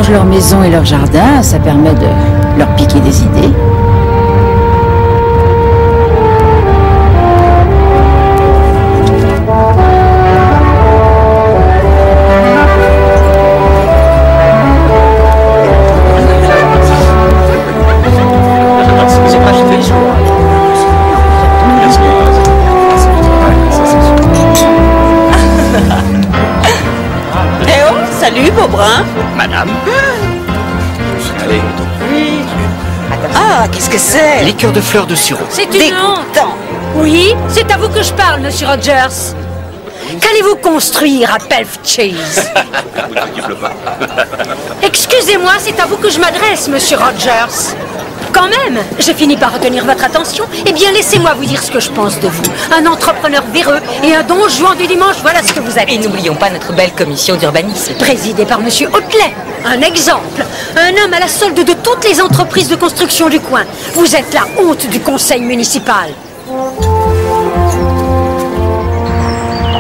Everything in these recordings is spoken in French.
rangent leur maison et leur jardin, ça permet de leur piquer des idées. Salut, Beaubrun. Madame. Allez. Oui. Ah, qu'est-ce que c'est? Liqueur de fleurs de sirop. C'est une honte. Oui, c'est à vous que je parle, Monsieur Rogers. Qu'allez-vous construire à Pelf Chase? Excusez-moi, c'est à vous que je m'adresse, Monsieur Rogers. Quand même, j'ai fini par retenir votre attention. Eh bien, laissez-moi vous dire ce que je pense de vous. Un entrepreneur véreux et un don juan du dimanche, voilà ce que vous êtes. Et n'oublions pas notre belle commission d'urbanisme. Présidée par Monsieur Hotelet. Un exemple. Un homme à la solde de toutes les entreprises de construction du coin. Vous êtes la honte du conseil municipal.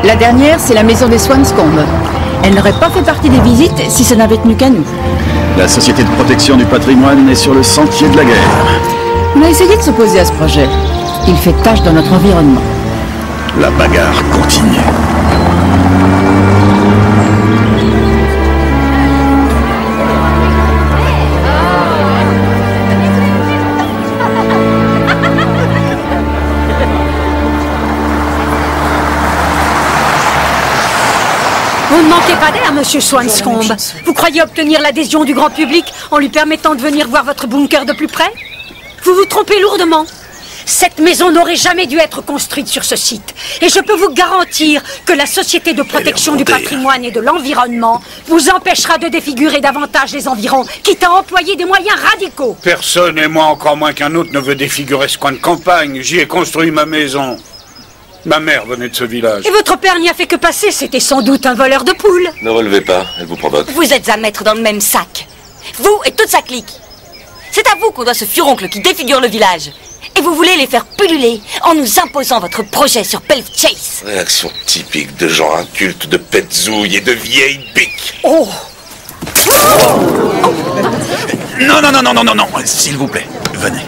La dernière, c'est la maison des Swanscombe. Elle n'aurait pas fait partie des visites si ça n'avait tenu qu'à nous. La Société de protection du patrimoine est sur le sentier de la guerre. On a essayé de s'opposer à ce projet. Il fait tâche dans notre environnement. La bagarre continue. Vous ne manquez pas d'air, Monsieur Swanscombe. Vous croyez obtenir l'adhésion du grand public en lui permettant de venir voir votre bunker de plus près? Vous vous trompez lourdement. Cette maison n'aurait jamais dû être construite sur ce site. Et je peux vous garantir que la Société de protection du patrimoine et de l'environnement vous empêchera de défigurer davantage les environs, quitte à employer des moyens radicaux. Personne, et moi encore moins qu'un autre, ne veut défigurer ce coin de campagne. J'y ai construit ma maison. Ma mère venait de ce village. Et votre père n'y a fait que passer, c'était sans doute un voleur de poules. Ne relevez pas, elle vous provoque. Vous êtes à mettre dans le même sac. Vous et toute sa clique. C'est à vous qu'on doit ce furoncle qui défigure le village. Et vous voulez les faire pulluler en nous imposant votre projet sur Pelf Chase. Réaction typique de gens incultes, de pète-zouilles et de vieilles biques. Oh. Non, non, non, non, non, non, non, s'il vous plaît, venez.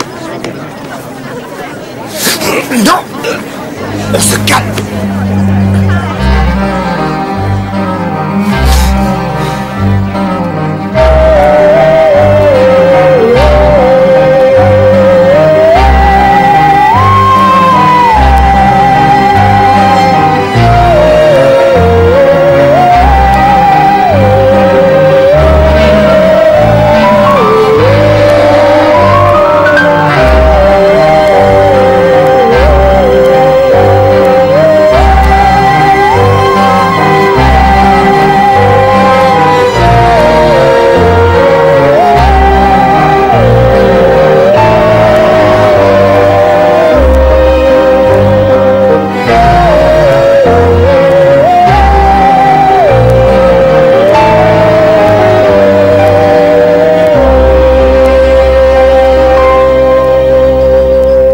Non. On se calme.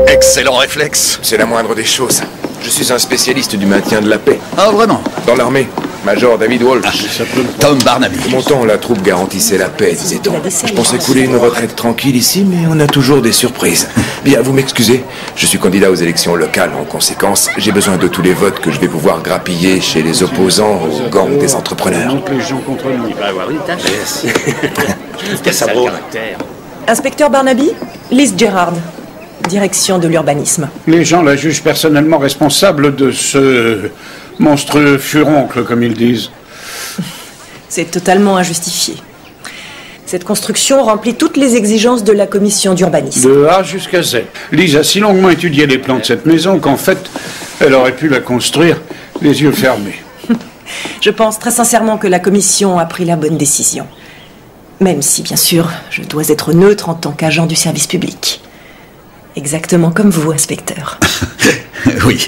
Excellent réflexe. C'est la moindre des choses. Je suis un spécialiste du maintien de la paix. Ah, vraiment? Dans l'armée, Major David Walsh. Tom Barnaby. Mon temps, la troupe garantissait la paix, disait-on. Je pensais couler une retraite tranquille ici, mais on a toujours des surprises. Bien, vous m'excusez, je suis candidat aux élections locales. En conséquence, j'ai besoin de tous les votes que je vais pouvoir grappiller chez les opposants au gang des entrepreneurs. Les gens contre nous. Il va avoir une tâche. Qu'est-ce que ça vaut? Inspecteur Barnaby, Liz Gerard, direction de l'urbanisme. Les gens la jugent personnellement responsable de ce monstrueux furoncle, comme ils disent. C'est totalement injustifié. Cette construction remplit toutes les exigences de la commission d'urbanisme. De A jusqu'à Z. Lise a si longuement étudié les plans de cette maison qu'en fait, elle aurait pu la construire les yeux fermés. Je pense très sincèrement que la commission a pris la bonne décision. Même si, bien sûr, je dois être neutre en tant qu'agent du service public. Exactement comme vous, inspecteur. Oui.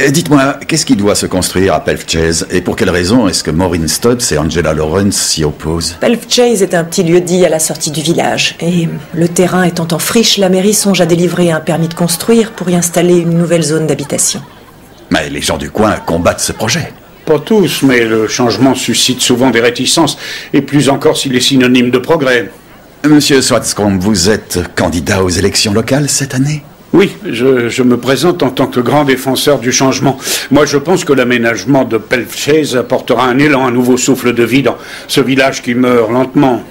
Dites-moi, qu'est-ce qui doit se construire à Pelf Chase? Et pour quelle raison est-ce que Maureen Stubbs et Angela Lawrence s'y opposent? Pelf Chase est un petit lieu-dit à la sortie du village. Et le terrain étant en friche, la mairie songe à délivrer un permis de construire pour y installer une nouvelle zone d'habitation. Mais les gens du coin combattent ce projet. Pas tous, mais le changement suscite souvent des réticences, et plus encore s'il est synonyme de progrès. Monsieur Swanscombe, vous êtes candidat aux élections locales cette année? Oui, je me présente en tant que grand défenseur du changement. Moi, je pense que l'aménagement de Pelf Chase apportera un élan, un nouveau souffle de vie dans ce village qui meurt lentement.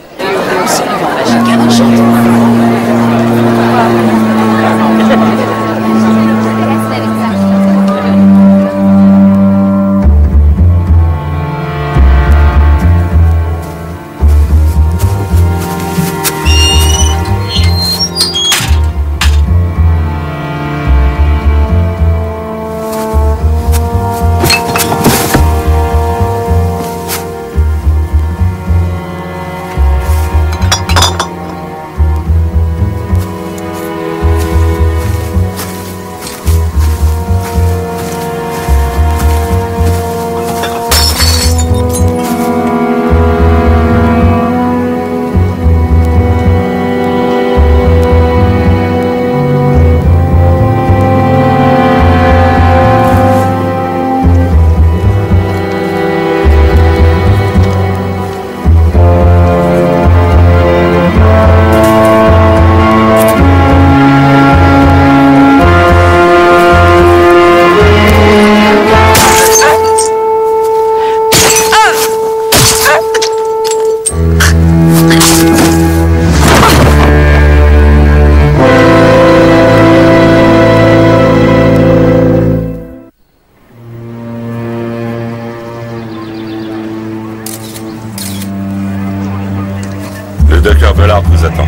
Le docteur Bellard vous attend.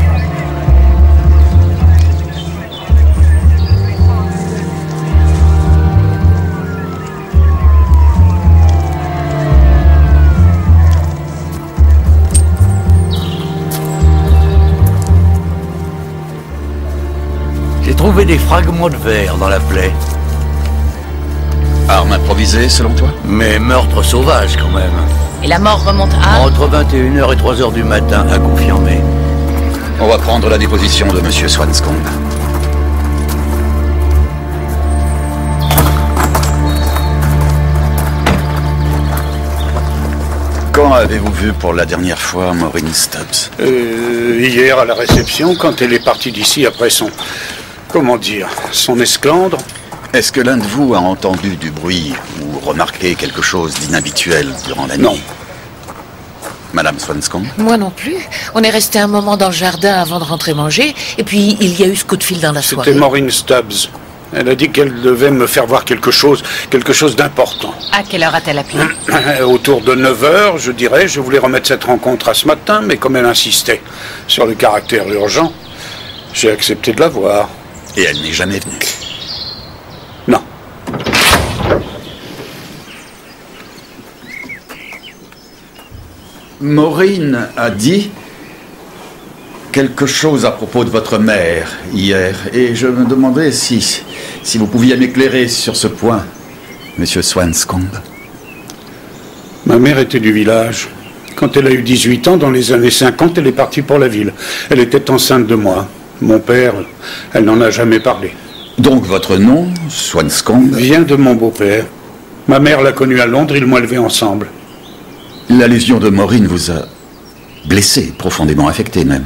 J'ai trouvé des fragments de verre dans la plaie. Arme improvisée, selon toi? Mais meurtre sauvage, quand même. Et la mort remonte à... Entre 21h et 3h du matin, à confirmer. On va prendre la déposition de Monsieur Swanscombe. Quand avez-vous vu pour la dernière fois Maureen Stubbs? Hier à la réception, quand elle est partie d'ici après son... Comment dire? Son esclandre. Est-ce que l'un de vous a entendu du bruit ou remarqué quelque chose d'inhabituel durant la nuit? Non. Madame Swanscombe? Moi non plus. On est resté un moment dans le jardin avant de rentrer manger, et puis il y a eu ce coup de fil dans la soirée. C'était Maureen Stubbs. Elle a dit qu'elle devait me faire voir quelque chose d'important. À quelle heure a-t-elle appelé? Autour de 9h, je dirais. Je voulais remettre cette rencontre à ce matin, mais comme elle insistait sur le caractère urgent, j'ai accepté de la voir. Et elle n'est jamais venue? Non. Maureen a dit quelque chose à propos de votre mère hier, et je me demandais si vous pouviez m'éclairer sur ce point, Monsieur Swanscombe. Ma mère était du village. Quand elle a eu 18 ans, dans les années 50, elle est partie pour la ville. Elle était enceinte de moi. Mon père, elle n'en a jamais parlé. Donc votre nom, Swanscombe, vient de mon beau-père. Ma mère l'a connu à Londres, ils m'ont élevé ensemble. La lésion de Maureen vous a blessé, profondément affecté même.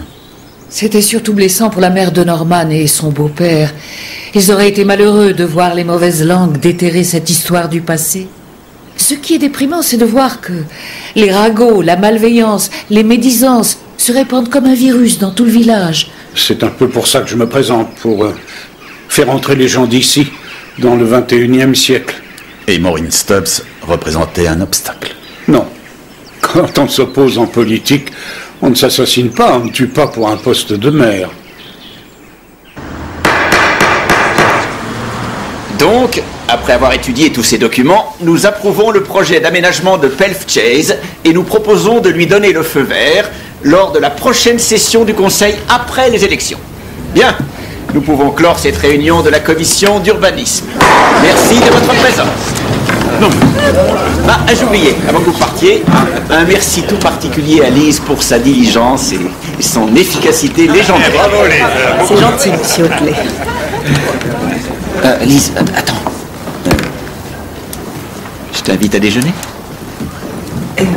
C'était surtout blessant pour la mère de Norman et son beau-père. Ils auraient été malheureux de voir les mauvaises langues déterrer cette histoire du passé. Ce qui est déprimant, c'est de voir que les ragots, la malveillance, les médisances se répandent comme un virus dans tout le village. C'est un peu pour ça que je me présente, pour faire entrer les gens d'ici, dans le 21e siècle. Et Maureen Stubbs représentait un obstacle? Non. Quand on s'oppose en politique, on ne s'assassine pas, on ne tue pas pour un poste de maire. Donc, après avoir étudié tous ces documents, nous approuvons le projet d'aménagement de Pelf Chase et nous proposons de lui donner le feu vert lors de la prochaine session du Conseil après les élections. Bien, nous pouvons clore cette réunion de la commission d'urbanisme. Merci de votre présence. Non. Ah, j'oubliais, avant que vous partiez, un merci tout particulier à Lise pour sa diligence et son efficacité légendaire. Bravo, Lise. C'est gentil, monsieur Oakley. Lise, attends. t'invite à déjeuner?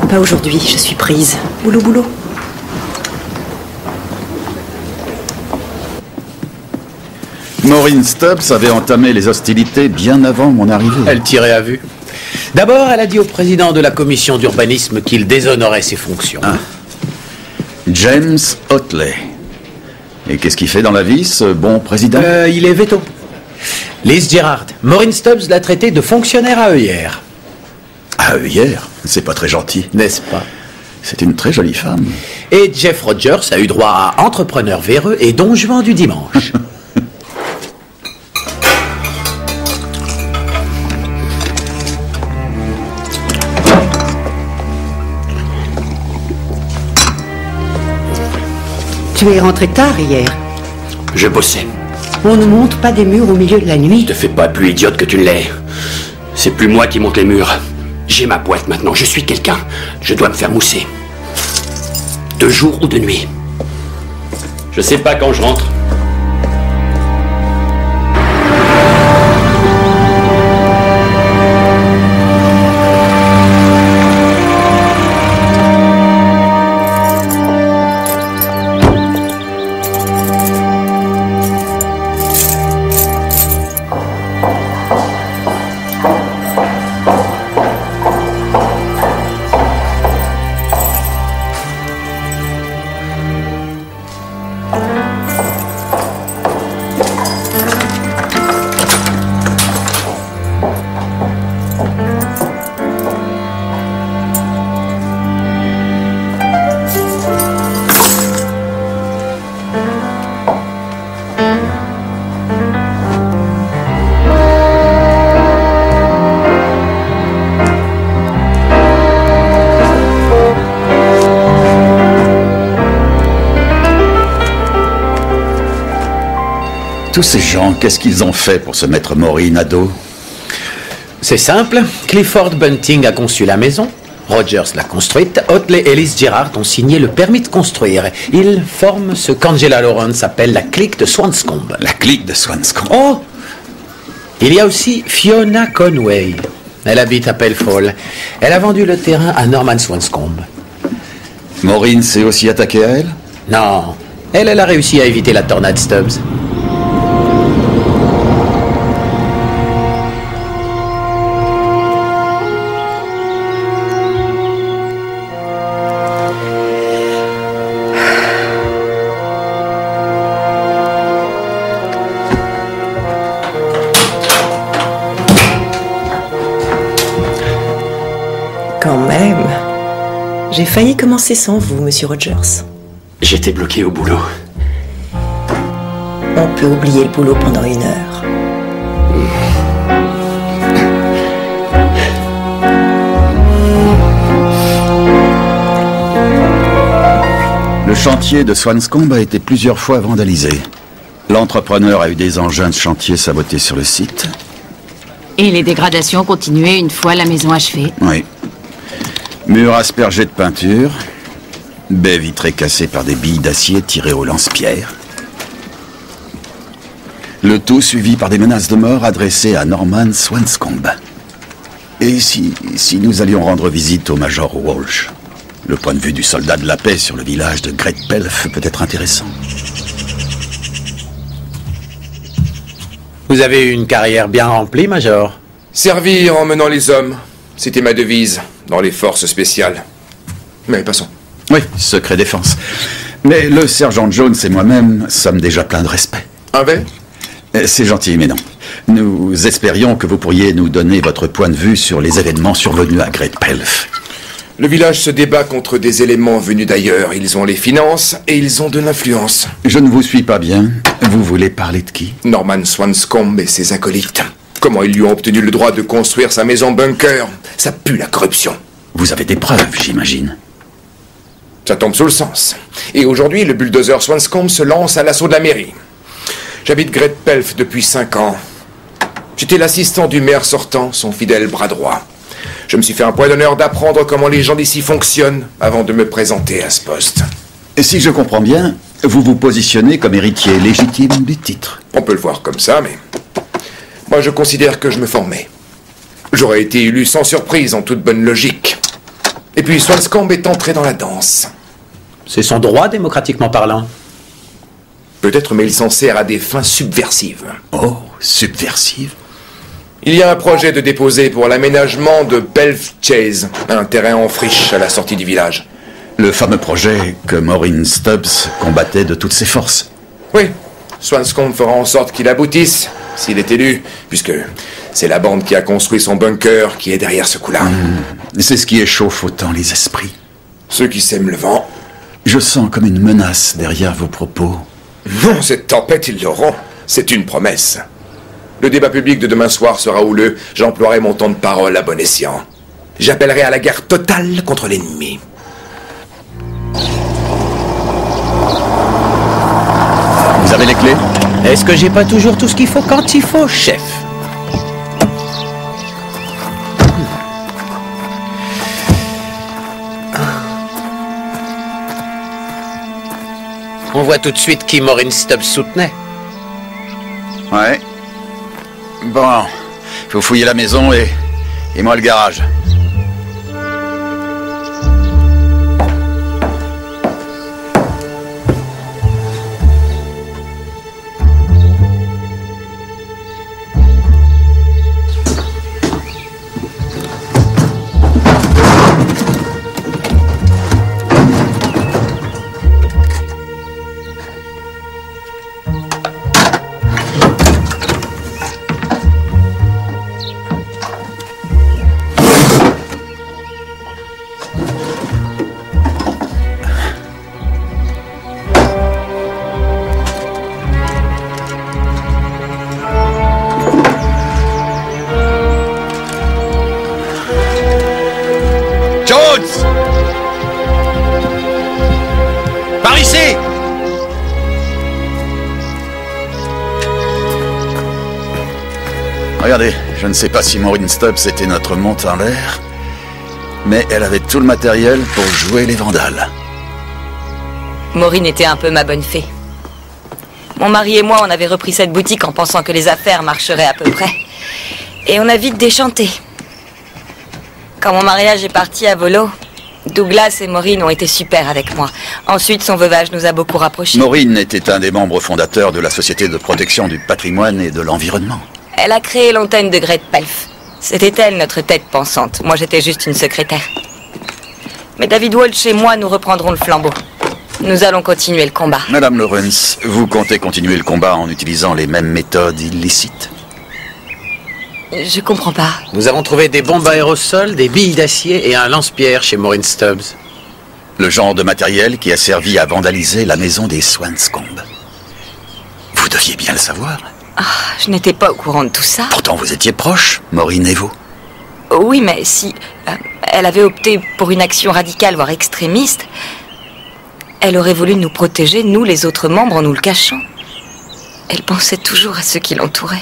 Pas aujourd'hui, je suis prise. Boulot, boulot. Maureen Stubbs avait entamé les hostilités bien avant mon arrivée. Elle tirait à vue. D'abord, elle a dit au président de la commission d'urbanisme qu'il déshonorait ses fonctions. Ah. James Otley. Et qu'est-ce qu'il fait dans la vie, ce bon président? Il est veto. Liz Gerrard. Maureen Stubbs l'a traité de fonctionnaire à œillère. À œillère? C'est pas très gentil. N'est-ce pas? C'est une très jolie femme. Et Jeff Rogers a eu droit à entrepreneur véreux et don juan du dimanche. Tu es rentré tard hier. Je bossais. On ne monte pas des murs au milieu de la nuit. Ne fais pas plus idiote que tu ne l'es. C'est plus moi qui monte les murs. J'ai ma boîte maintenant, je suis quelqu'un. Je dois me faire mousser. De jour ou de nuit. Je sais pas quand je rentre. Tous ces gens, qu'est-ce qu'ils ont fait pour se mettre Maureen à dos? C'est simple. Clifford Bunting a conçu la maison. Rogers l'a construite. Otley et Liz Gerrard ont signé le permis de construire. Ils forment ce qu'Angela Lawrence appelle la clique de Swanscombe. La clique de Swanscombe? Oh! Il y a aussi Fiona Conway. Elle habite à Pelfall. Elle a vendu le terrain à Norman Swanscombe. Maureen s'est aussi attaquée à elle? Non. Elle a réussi à éviter la tornade Stubbs. Quand même. J'ai failli commencer sans vous, monsieur Rogers. J'étais bloqué au boulot. On peut oublier le boulot pendant 1 heure. Le chantier de Swanscombe a été plusieurs fois vandalisé. L'entrepreneur a eu des engins de chantier sabotés sur le site. Et les dégradations continuaient une fois la maison achevée. Oui. Murs aspergés de peinture, baies vitrées cassées par des billes d'acier tirées au lance-pierre. Le tout suivi par des menaces de mort adressées à Norman Swanscombe. Et si nous allions rendre visite au Major Walsh? Le point de vue du soldat de la paix sur le village de Great Pelf peut être intéressant. Vous avez eu une carrière bien remplie, Major. Servir en menant les hommes, c'était ma devise dans les forces spéciales. Mais passons. Oui, secret défense. Mais le sergent Jones et moi-même sommes déjà pleins de respect. Un verre? C'est gentil, mais non. Nous espérions que vous pourriez nous donner votre point de vue sur les événements survenus à Great Pelf. Le village se débat contre des éléments venus d'ailleurs. Ils ont les finances et ils ont de l'influence. Je ne vous suis pas bien. Vous voulez parler de qui? Norman Swanscombe et ses acolytes. Comment ils lui ont obtenu le droit de construire sa maison bunker? Ça pue la corruption. Vous avez des preuves, j'imagine. Ça tombe sous le sens. Et aujourd'hui, le bulldozer Swanscombe se lance à l'assaut de la mairie. J'habite Great Pelf depuis 5 ans. J'étais l'assistant du maire sortant, son fidèle bras droit. Je me suis fait un point d'honneur d'apprendre comment les gens d'ici fonctionnent avant de me présenter à ce poste. Et si je comprends bien, vous vous positionnez comme héritier légitime du titre. On peut le voir comme ça, mais... moi, je considère que je me formais. J'aurais été élu sans surprise, en toute bonne logique. Et puis Swanscombe est entré dans la danse. C'est son droit, démocratiquement parlant. Peut-être, mais il s'en sert à des fins subversives. Oh, subversives? Il y a un projet de déposer pour l'aménagement de Pelf Chase, un terrain en friche à la sortie du village. Le fameux projet que Maureen Stubbs combattait de toutes ses forces. Oui, Swanscombe fera en sorte qu'il aboutisse, s'il est élu, puisque c'est la bande qui a construit son bunker qui est derrière ce coup-là. C'est ce qui échauffe autant les esprits. Ceux qui sèment le vent. Je sens comme une menace derrière vos propos. Non, cette tempête, ils l'auront. C'est une promesse. Le débat public de demain soir sera houleux. J'emploierai mon temps de parole à bon escient. J'appellerai à la guerre totale contre l'ennemi. Vous avez les clés? Est-ce que j'ai pas toujours tout ce qu'il faut quand il faut, chef? On voit tout de suite qui Maureen Stubbs soutenait. Ouais. Bon, faut fouiller la maison et moi le garage. Par ici! Regardez, je ne sais pas si Maureen Stubbs était notre monte en l'air, mais elle avait tout le matériel pour jouer les vandales. Maureen était un peu ma bonne fée. Mon mari et moi, on avait repris cette boutique en pensant que les affaires marcheraient à peu près. Et on a vite déchanté. Quand mon mariage est parti à volo, Douglas et Maureen ont été super avec moi. Ensuite, son veuvage nous a beaucoup rapprochés. Maureen était un des membres fondateurs de la Société de protection du patrimoine et de l'environnement. Elle a créé l'antenne de Great Pelf. C'était elle, notre tête pensante. Moi, j'étais juste une secrétaire. Mais David Walsh et moi, nous reprendrons le flambeau. Nous allons continuer le combat. Madame Lawrence, vous comptez continuer le combat en utilisant les mêmes méthodes illicites? Je comprends pas. Nous avons trouvé des bombes aérosols, des billes d'acier et un lance-pierre chez Maureen Stubbs. Le genre de matériel qui a servi à vandaliser la maison des Swanscombe. Vous deviez bien le savoir. Ah, je n'étais pas au courant de tout ça. Pourtant, vous étiez proches, Maureen et vous. Oui, mais si elle avait opté pour une action radicale, voire extrémiste, elle aurait voulu nous protéger, nous les autres membres, en nous le cachant. Elle pensait toujours à ceux qui l'entouraient.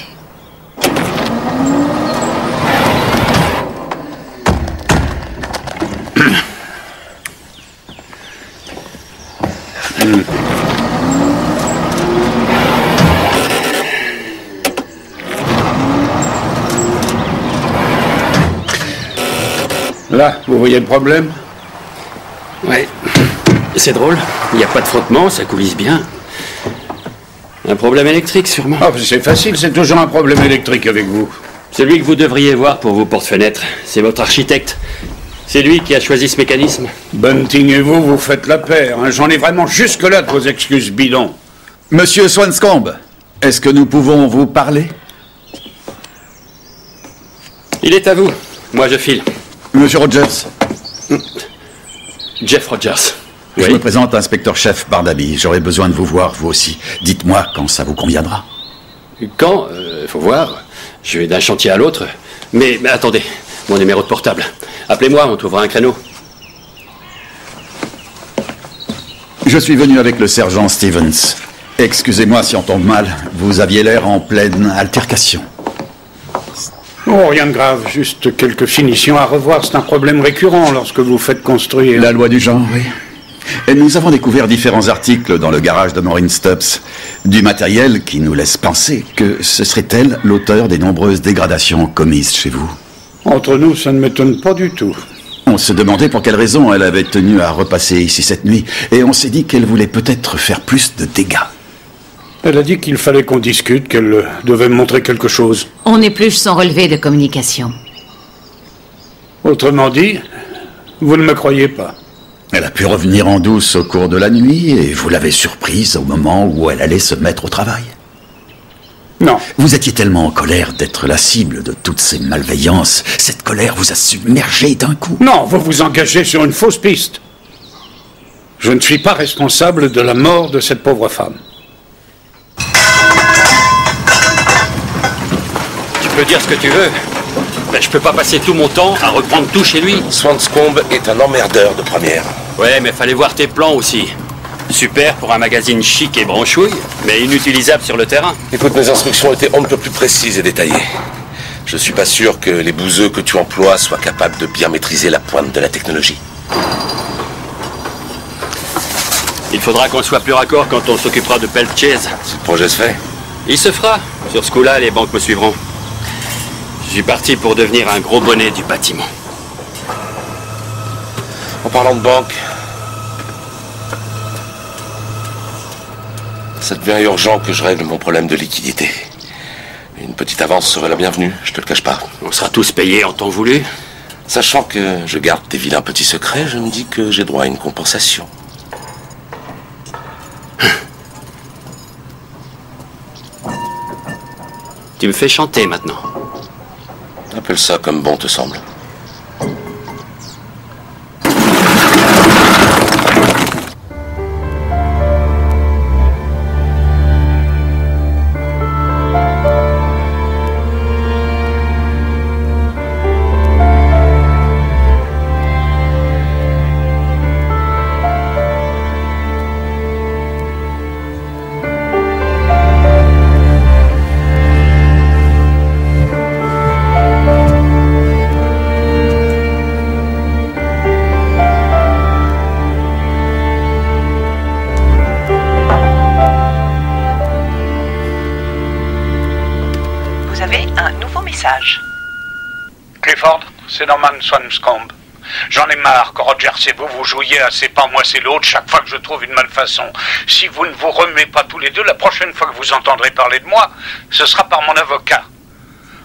Là, vous voyez le problème? Ouais. C'est drôle. Il n'y a pas de frottement, ça coulisse bien. Un problème électrique, sûrement. Ah, c'est facile, c'est toujours un problème électrique avec vous. Celui que vous devriez voir pour vos porte-fenêtres, c'est votre architecte. C'est lui qui a choisi ce mécanisme. Bunting et vous, vous faites la paire. Hein. J'en ai vraiment jusque-là de vos excuses bidons. Monsieur Swanscombe, est-ce que nous pouvons vous parler? Il est à vous. Moi, je file. Monsieur Rogers. Jeff Rogers. Je Oui. me présente, inspecteur-chef Barnaby. J'aurais besoin de vous voir, vous aussi. Dites-moi quand ça vous conviendra. Quand faut voir. Je vais d'un chantier à l'autre. Mais attendez, mon numéro de portable. Appelez-moi, on trouvera un créneau. Je suis venu avec le sergent Stevens. Excusez-moi si on tombe mal. Vous aviez l'air en pleine altercation. Oh, rien de grave, juste quelques finitions à revoir. C'est un problème récurrent lorsque vous faites construire. La loi du genre, oui. Et nous avons découvert différents articles dans le garage de Maureen Stubbs. Du matériel qui nous laisse penser que ce serait elle l'auteur des nombreuses dégradations commises chez vous. Entre nous, ça ne m'étonne pas du tout. On se demandait pour quelle raison elle avait tenu à repasser ici cette nuit, et on s'est dit qu'elle voulait peut-être faire plus de dégâts. Elle a dit qu'il fallait qu'on discute, qu'elle devait me montrer quelque chose. On épluche son relevé de communication. Autrement dit, vous ne me croyez pas. Elle a pu revenir en douce au cours de la nuit, et vous l'avez surprise au moment où elle allait se mettre au travail. Non. Vous étiez tellement en colère d'être la cible de toutes ces malveillances. Cette colère vous a submergé d'un coup. Non, vous vous engagez sur une fausse piste. Je ne suis pas responsable de la mort de cette pauvre femme. Tu peux dire ce que tu veux, mais je peux pas passer tout mon temps à reprendre tout chez lui. Swanscombe est un emmerdeur de première. Ouais, mais fallait voir tes plans aussi. Super pour un magazine chic et branchouille, mais inutilisable sur le terrain. Écoute, mes instructions étaient on ne peut plus précises et détaillées. Je suis pas sûr que les bouseux que tu emploies soient capables de bien maîtriser la pointe de la technologie. Il faudra qu'on soit plus raccord quand on s'occupera de Pelt Chase. Si le projet se fait. Il se fera. Sur ce coup-là, les banques me suivront. Je suis parti pour devenir un gros bonnet du bâtiment. En parlant de banque, ça devient urgent que je règle mon problème de liquidité. Une petite avance serait la bienvenue, je te le cache pas. On sera tous payés en temps voulu. Sachant que je garde tes vilains petits secrets, je me dis que j'ai droit à une compensation. Tu me fais chanter maintenant. Appelle ça comme bon te semble. Clifford, c'est Norman Swanscombe. J'en ai marre que Rogers et vous jouiez à c'est pas moi c'est l'autre chaque fois que je trouve une malfaçon. Si vous ne vous remuez pas tous les deux, la prochaine fois que vous entendrez parler de moi, ce sera par mon avocat.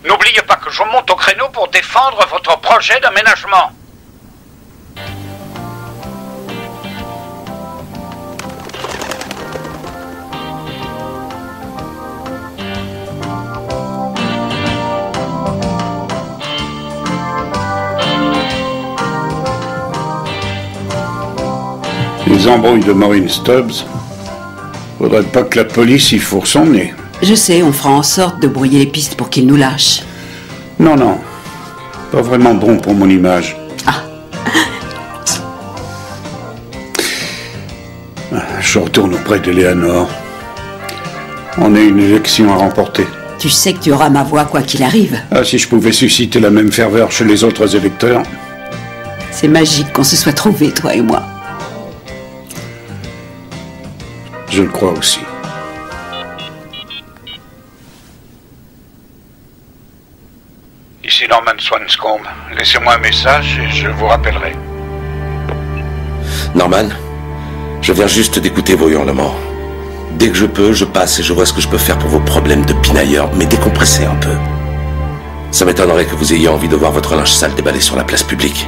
N'oubliez pas que je monte au créneau pour défendre votre projet d'aménagement. Les embrouilles de Maureen Stubbs. Faudrait pas que la police y fourre son nez. Je sais, on fera en sorte de brouiller les pistes pour qu'il nous lâche. Non, non. Pas vraiment bon pour mon image. Je retourne auprès d'Eleanor. On a une élection à remporter. Tu sais que tu auras ma voix quoi qu'il arrive. Ah, si je pouvais susciter la même ferveur chez les autres électeurs. C'est magique qu'on se soit trouvés, toi et moi. Je le crois aussi. Ici Norman Swanscombe. Laissez-moi un message et je vous rappellerai. Norman, je viens juste d'écouter vos hurlements. Dès que je peux, je passe et je vois ce que je peux faire pour vos problèmes de pinailleurs, mais décompressez un peu. Ça m'étonnerait que vous ayez envie de voir votre linge sale déballé sur la place publique.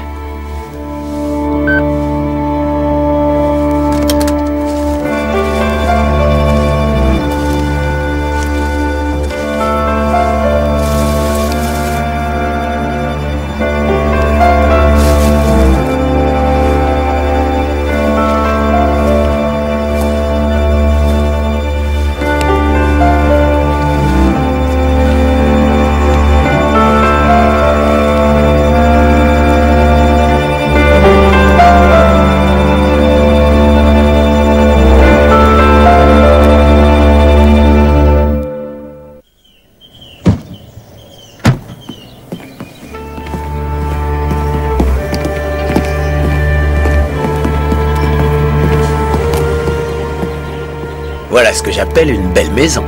Voilà ce que j'appelle une belle maison.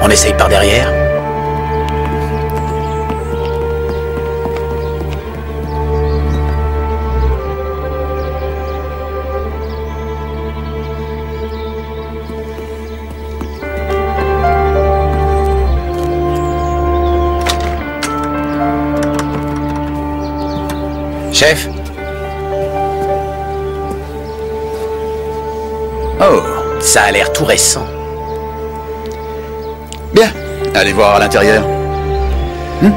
On essaye par derrière. Chef? Oh, ça a l'air tout récent. Bien, allez voir à l'intérieur. Ouais.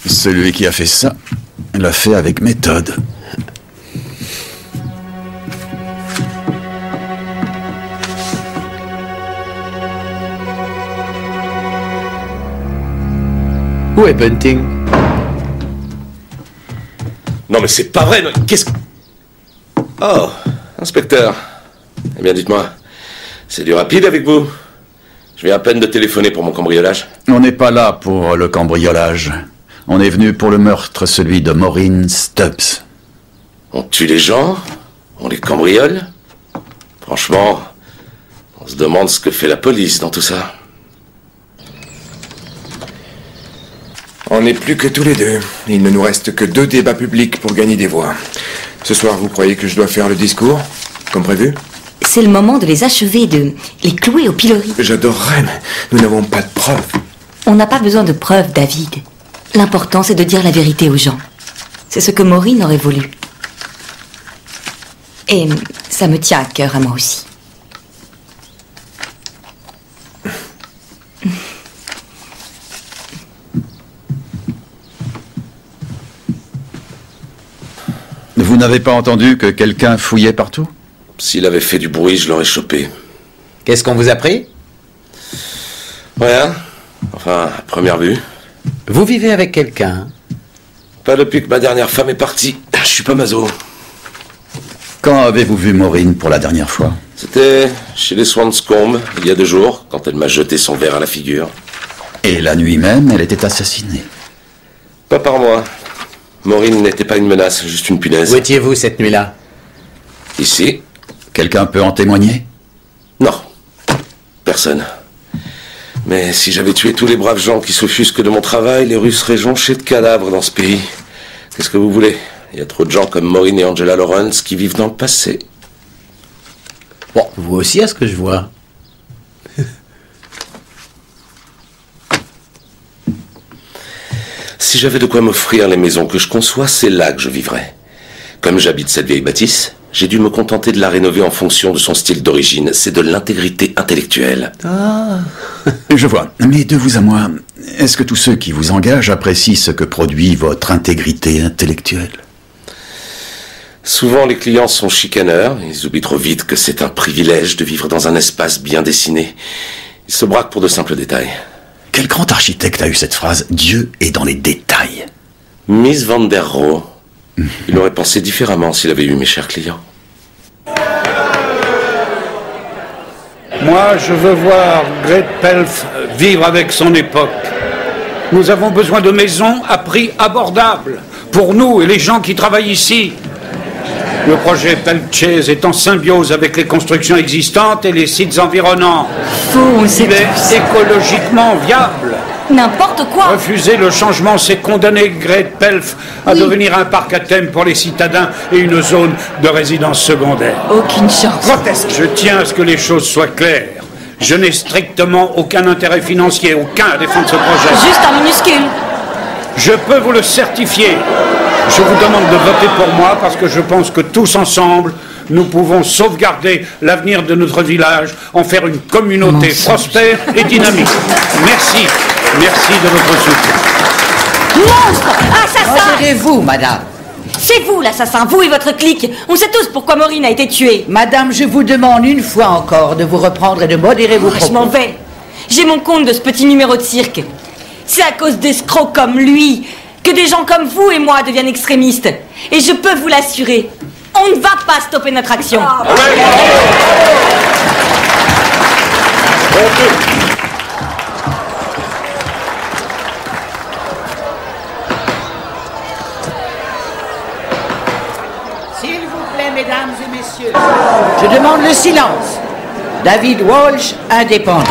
Celui qui a fait ça l'a fait avec méthode. Où est Bunting? Non mais c'est pas vrai, non, qu'est-ce que... Oh, inspecteur. Eh bien dites-moi, c'est du rapide avec vous? Je viens à peine de téléphoner pour mon cambriolage. On n'est pas là pour le cambriolage. On est venu pour le meurtre, celui de Maureen Stubbs. On tue les gens? On les cambriole? Franchement, on se demande ce que fait la police dans tout ça. On n'est plus que tous les deux. Il ne nous reste que 2 débats publics pour gagner des voix. Ce soir, vous croyez que je dois faire le discours, comme prévu? C'est le moment de les achever, de les clouer au pilori. J'adorerais, mais nous n'avons pas de preuves. On n'a pas besoin de preuves, David. L'important, c'est de dire la vérité aux gens. C'est ce que Maureen aurait voulu. Et ça me tient à cœur à moi aussi. Vous n'avez pas entendu que quelqu'un fouillait partout? S'il avait fait du bruit, je l'aurais chopé. Qu'est-ce qu'on vous a pris? Rien. Enfin, à première vue. Vous vivez avec quelqu'un? Pas depuis que ma dernière femme est partie. Je suis pas maso. Quand avez-vous vu Maureen pour la dernière fois? C'était chez les Swanscombe, il y a 2 jours, quand elle m'a jeté son verre à la figure. Et la nuit même, elle était assassinée? Pas par moi. Maureen n'était pas une menace, juste une punaise. Où étiez-vous cette nuit-là? Ici. Quelqu'un peut en témoigner? Non. Personne. Mais si j'avais tué tous les braves gens qui s'offusquent de mon travail, les rues seraient jonchées de cadavres dans ce pays. Qu'est-ce que vous voulez? Il y a trop de gens comme Maureen et Angela Lawrence qui vivent dans le passé. Bon, vous aussi, à ce que je vois. Si j'avais de quoi m'offrir les maisons que je conçois, c'est là que je vivrais. Comme j'habite cette vieille bâtisse, j'ai dû me contenter de la rénover en fonction de son style d'origine. C'est de l'intégrité intellectuelle. Ah. Je vois. Mais de vous à moi, est-ce que tous ceux qui vous engagent apprécient ce que produit votre intégrité intellectuelle? Souvent, les clients sont chicaneurs. Ils oublient trop vite que c'est un privilège de vivre dans un espace bien dessiné. Ils se braquent pour de simples détails. Quel grand architecte a eu cette phrase « Dieu est dans les détails » Miss Van der Rohe. Il aurait pensé différemment s'il avait eu mes chers clients. Moi, je veux voir Great Pelf vivre avec son époque. Nous avons besoin de maisons à prix abordable pour nous et les gens qui travaillent ici. Le projet Pelf Chase est en symbiose avec les constructions existantes et les sites environnants. Il est écologiquement viable. N'importe quoi. Refuser le changement, c'est condamner Great Pelf à devenir un parc à thème pour les citadins et une zone de résidence secondaire. Aucune chance. Proteste. Je tiens à ce que les choses soient claires. Je n'ai strictement aucun intérêt financier, aucun à défendre ce projet. Juste un minuscule. Je peux vous le certifier. Je vous demande de voter pour moi parce que je pense que tous ensemble, nous pouvons sauvegarder l'avenir de notre village, en faire une communauté prospère et dynamique. Merci. Merci de votre soutien. Monstre! Assassin! Modérez-vous, madame. C'est vous l'assassin, vous et votre clique. On sait tous pourquoi Maureen a été tuée. Madame, je vous demande une fois encore de vous reprendre et de modérer vos propos. Je m'en vais. J'ai mon compte de ce petit numéro de cirque. C'est à cause d'escrocs comme lui que des gens comme vous et moi deviennent extrémistes. Et je peux vous l'assurer, on ne va pas stopper notre action. S'il vous plaît, mesdames et messieurs, je demande le silence. David Walsh, indépendant.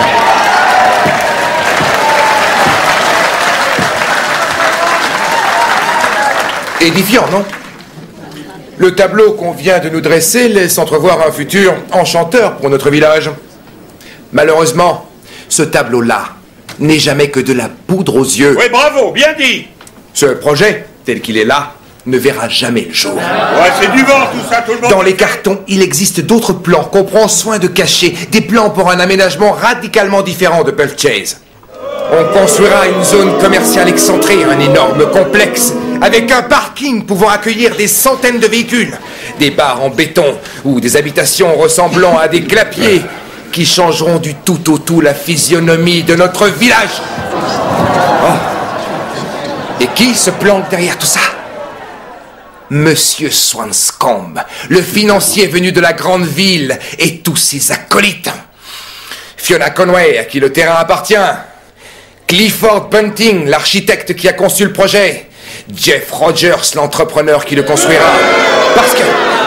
Édifiant, non? Le tableau qu'on vient de nous dresser laisse entrevoir un futur enchanteur pour notre village. Malheureusement, ce tableau-là n'est jamais que de la poudre aux yeux. Oui, bravo, bien dit. Ce projet, tel qu'il est là, ne verra jamais le jour. Ouais, c'est du vent tout ça, tout le monde. Dans les cartons, il existe d'autres plans qu'on prend soin de cacher. Des plans pour un aménagement radicalement différent de Pulp Chase. On construira une zone commerciale excentrée, un énorme complexe, avec un parking pouvant accueillir des centaines de véhicules, des bars en béton ou des habitations ressemblant à des clapiers qui changeront du tout au tout la physionomie de notre village. Oh. Et qui se planque derrière tout ça? Monsieur Swanscombe, le financier venu de la grande ville, et tous ses acolytes. Fiona Conway, à qui le terrain appartient. Clifford Bunting, l'architecte qui a conçu le projet. Jeff Rogers, l'entrepreneur qui le construira. Parce que,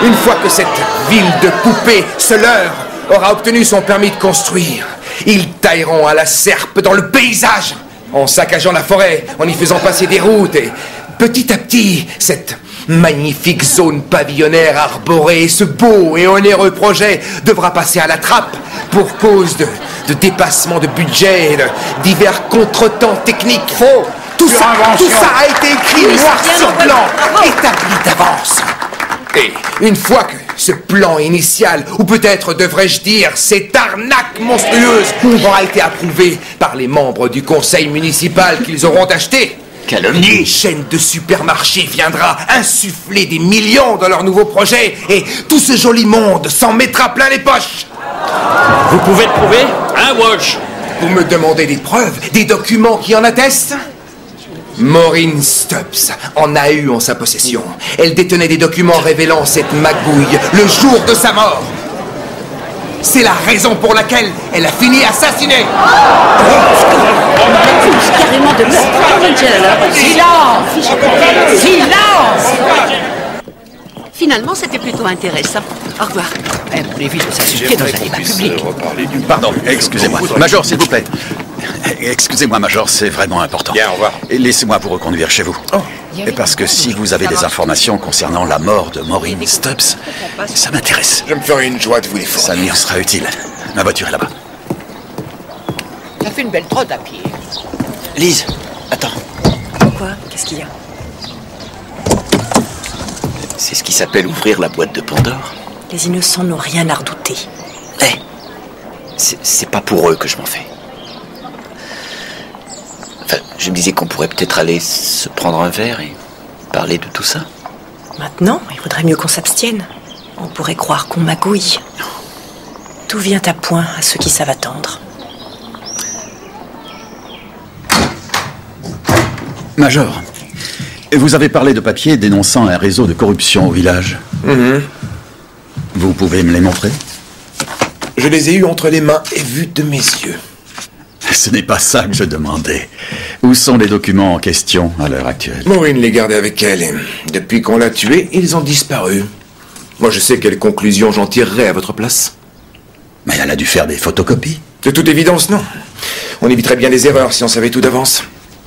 une fois que cette ville de poupées se leurre, aura obtenu son permis de construire, ils tailleront à la serpe dans le paysage, en saccageant la forêt, en y faisant passer des routes, et petit à petit, cette magnifique zone pavillonnaire arborée, ce beau et onéreux projet devra passer à la trappe pour cause de dépassement de budget et de divers contretemps techniques. Faux. Tout ça a été écrit noir sur blanc, établi d'avance. Et une fois que ce plan initial, ou peut-être devrais-je dire cette arnaque monstrueuse, aura été approuvé par les membres du conseil municipal qu'ils auront acheté, calomnie, une chaîne de supermarchés viendra insuffler des millions dans leur nouveau projet, et tout ce joli monde s'en mettra plein les poches. Vous pouvez le prouver, hein, Walsh? Vous me demandez des preuves, des documents qui en attestent? Maureen Stubbs en a eu en sa possession. Elle détenait des documents révélant cette magouille le jour de sa mort. C'est la raison pour laquelle elle a fini assassinée. Carrément de meurtre. Silence! Silence! Finalement, c'était plutôt intéressant. Au revoir. Pour les vies de s'assister dans un débat public. Pardon, excusez-moi. Major, s'il vous plaît. Excusez-moi, Major, c'est vraiment important. Bien, au revoir. Et laissez-moi vous reconduire chez vous. Et parce que si vous avez des informations concernant la mort de Maureen Stubbs, ça m'intéresse. Je me ferai une joie de vous les fournir. Ça nous sera utile. Ma voiture est là-bas. Ça fait une belle trotte à pied. Lise, attends. Quoi? Qu'est-ce qu'il y a? C'est ce qui s'appelle ouvrir la boîte de Pandore. Les innocents n'ont rien à redouter. Eh, c'est pas pour eux que je m'en fais. Enfin, je me disais qu'on pourrait peut-être aller se prendre un verre et parler de tout ça. Maintenant, il vaudrait mieux qu'on s'abstienne. On pourrait croire qu'on magouille. Tout vient à point à ceux qui savent attendre. Major, vous avez parlé de papiers dénonçant un réseau de corruption au village. Vous pouvez me les montrer? Je les ai eus entre les mains et vus de mes yeux. Ce n'est pas ça que je demandais. Où sont les documents en question à l'heure actuelle? Maureen les gardait avec elle et depuis qu'on l'a tuée, ils ont disparu. Moi, je sais quelle conclusion j'en tirerais à votre place. Mais elle a dû faire des photocopies. De toute évidence, non. On éviterait bien des erreurs si on savait tout d'avance.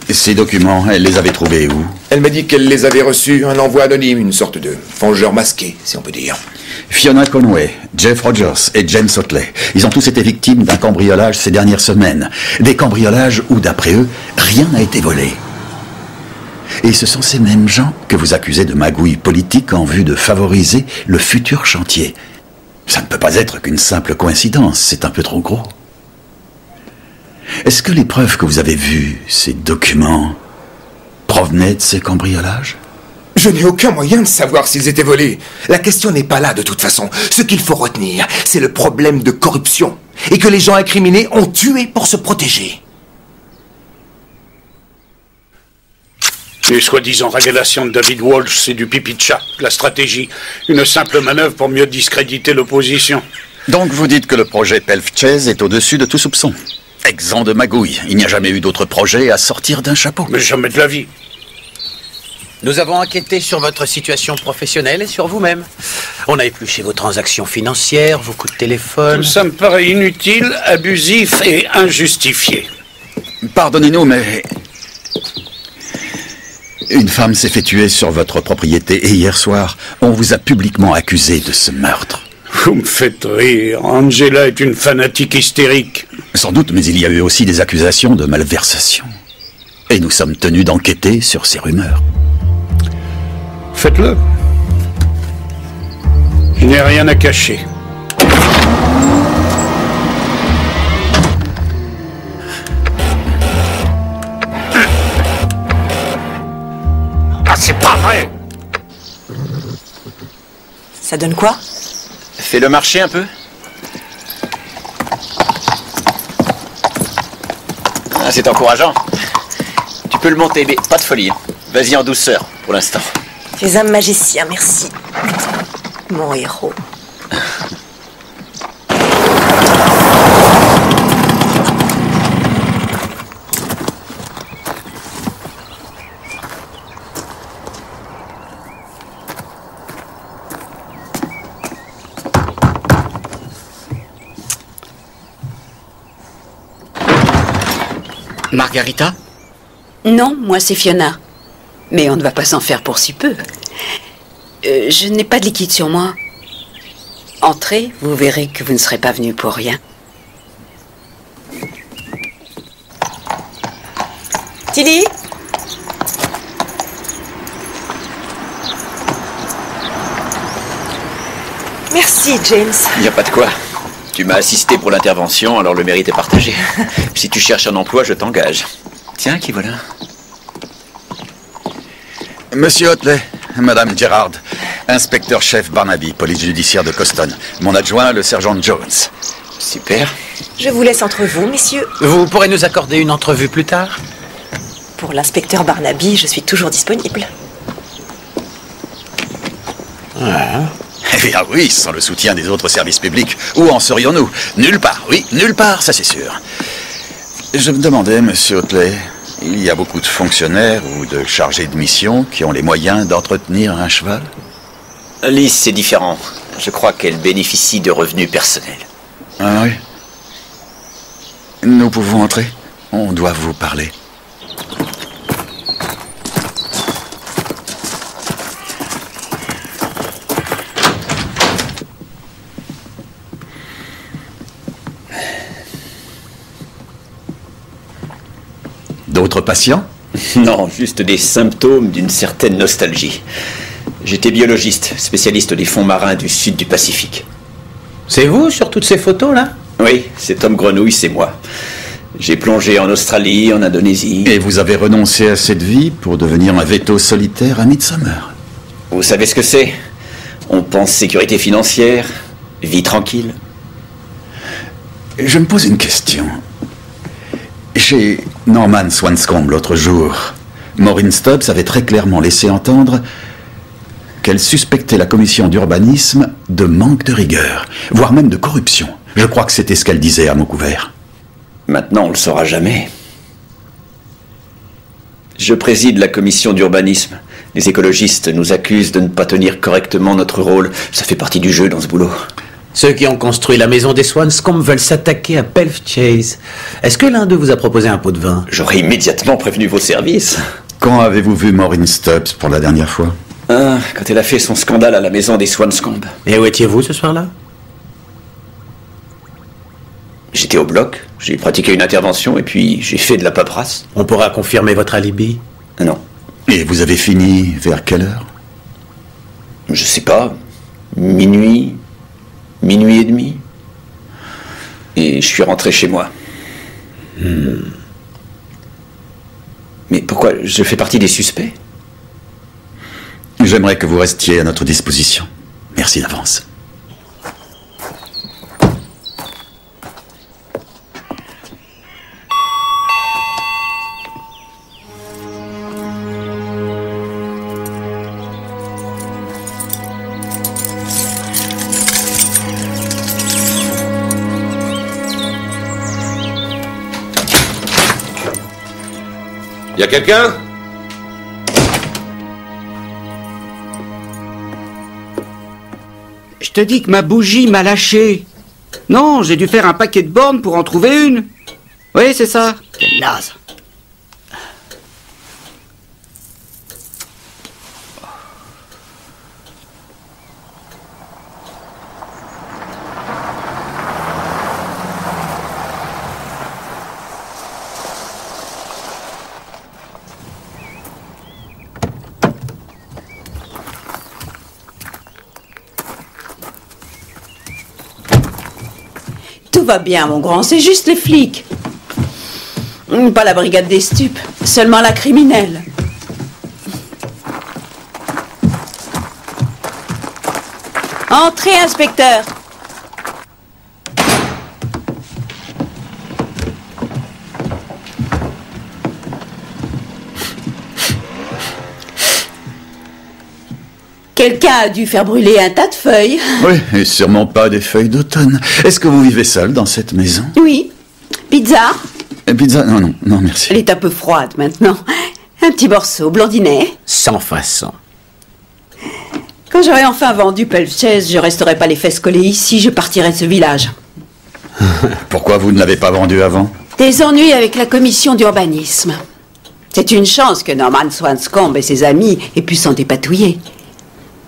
Et ces documents, elle les avait trouvés où? Elle m'a dit qu'elle les avait reçus, un envoi anonyme, une sorte de vengeur masqué, si on peut dire. Fiona Conway, Jeff Rogers et James Otley, ils ont tous été victimes d'un cambriolage ces dernières semaines. Des cambriolages où, d'après eux, rien n'a été volé. Et ce sont ces mêmes gens que vous accusez de magouille politique en vue de favoriser le futur chantier. Ça ne peut pas être qu'une simple coïncidence, c'est un peu trop gros. Est-ce que les preuves que vous avez vues, ces documents, provenaient de ces cambriolages? Je n'ai aucun moyen de savoir s'ils étaient volés. La question n'est pas là de toute façon. Ce qu'il faut retenir, c'est le problème de corruption. Et que les gens incriminés ont tué pour se protéger. Les soi-disant révélations de David Walsh, c'est du pipi de chat. La stratégie, une simple manœuvre pour mieux discréditer l'opposition. Donc vous dites que le projet Pelf Chase est au-dessus de tout soupçon. Exempt de magouille. Il n'y a jamais eu d'autre projet à sortir d'un chapeau. Mais jamais de la vie. Nous avons enquêté sur votre situation professionnelle et sur vous-même. On a épluché vos transactions financières, vos coups de téléphone... Ça me paraît inutile, abusif et injustifié. Pardonnez-nous, mais... Une femme s'est fait tuer sur votre propriété et hier soir, on vous a publiquement accusé de ce meurtre. Vous me faites rire. Angela est une fanatique hystérique. Sans doute, mais il y a eu aussi des accusations de malversation. Et nous sommes tenus d'enquêter sur ces rumeurs. Faites-le. Je n'ai rien à cacher. Ah, c'est pas vrai! Ça donne quoi? Fais le marché un peu. Ah, c'est encourageant. Tu peux le monter, mais pas de folie. Vas-y en douceur, pour l'instant. Tu es un magicien, merci. Mon héros. Margarita? Non, moi c'est Fiona. Mais on ne va pas s'en faire pour si peu. Je n'ai pas de liquide sur moi. Entrez, vous verrez que vous ne serez pas venu pour rien. Tilly? Merci, James. Il n'y a pas de quoi. Tu m'as assisté pour l'intervention, alors le mérite est partagé. Si tu cherches un emploi, je t'engage. Tiens, qui voilà? Monsieur Otley, Madame Gerard, inspecteur-chef Barnaby, police judiciaire de Coston. Mon adjoint, le sergent Jones. Super. Je vous laisse entre vous, messieurs. Vous pourrez nous accorder une entrevue plus tard? Pour l'inspecteur Barnaby, je suis toujours disponible. Eh bien oui, sans le soutien des autres services publics, où en serions-nous? Nulle part, oui, nulle part, ça c'est sûr. Je me demandais, monsieur Otley, il y a beaucoup de fonctionnaires ou de chargés de mission qui ont les moyens d'entretenir un cheval? Liz, c'est différent. Je crois qu'elle bénéficie de revenus personnels. Ah oui? Nous pouvons entrer? On doit vous parler. D'autres patients? Non, juste des symptômes d'une certaine nostalgie. J'étais biologiste, spécialiste des fonds marins du sud du Pacifique. C'est vous sur toutes ces photos là? Oui, c'est Tom Grenouille, c'est moi. J'ai plongé en Australie, en Indonésie. Et vous avez renoncé à cette vie pour devenir un veto solitaire à Midsomer? Vous savez ce que c'est? On pense sécurité financière, vie tranquille. Je me pose une question. Chez Norman Swanscombe l'autre jour, Maureen Stubbs avait très clairement laissé entendre qu'elle suspectait la commission d'urbanisme de manque de rigueur, voire même de corruption. Je crois que c'était ce qu'elle disait à mot couvert. Maintenant, on le saura jamais. Je préside la commission d'urbanisme. Les écologistes nous accusent de ne pas tenir correctement notre rôle. Ça fait partie du jeu dans ce boulot. Ceux qui ont construit la maison des Swanscombe veulent s'attaquer à Pelf Chase. Est-ce que l'un d'eux vous a proposé un pot de vin? J'aurais immédiatement prévenu vos services. Quand avez-vous vu Maureen Stubbs pour la dernière fois? Quand elle a fait son scandale à la maison des Swanscombe. Et où étiez-vous ce soir-là? J'étais au bloc, j'ai pratiqué une intervention et puis j'ai fait de la paperasse. On pourra confirmer votre alibi? Non. Et vous avez fini vers quelle heure? Je sais pas. Minuit et demi. Et je suis rentré chez moi. Mais pourquoi? Je fais partie des suspects? J'aimerais que vous restiez à notre disposition. Merci d'avance. Y a quelqu'un? Je te dis que ma bougie m'a lâché. Non, j'ai dû faire un paquet de bornes pour en trouver une. Oui, c'est ça. Quelle naze. Tout va bien, mon grand, c'est juste les flics. Pas la brigade des stupes, seulement la criminelle. Entrez, inspecteur. Quelqu'un a dû faire brûler un tas de feuilles. Oui, et sûrement pas des feuilles d'automne. Est-ce que vous vivez seul dans cette maison? Oui. Pizza? Pizza? Non, merci. Elle est un peu froide maintenant. Un petit morceau, blondinet. Sans façon. Quand j'aurai enfin vendu Phelps Chase, je resterai pas les fesses collées ici, je partirai de ce village. Pourquoi vous ne l'avez pas vendu avant? Des ennuis avec la commission d'urbanisme. C'est une chance que Norman Swanscombe et ses amis aient pu s'en dépatouiller.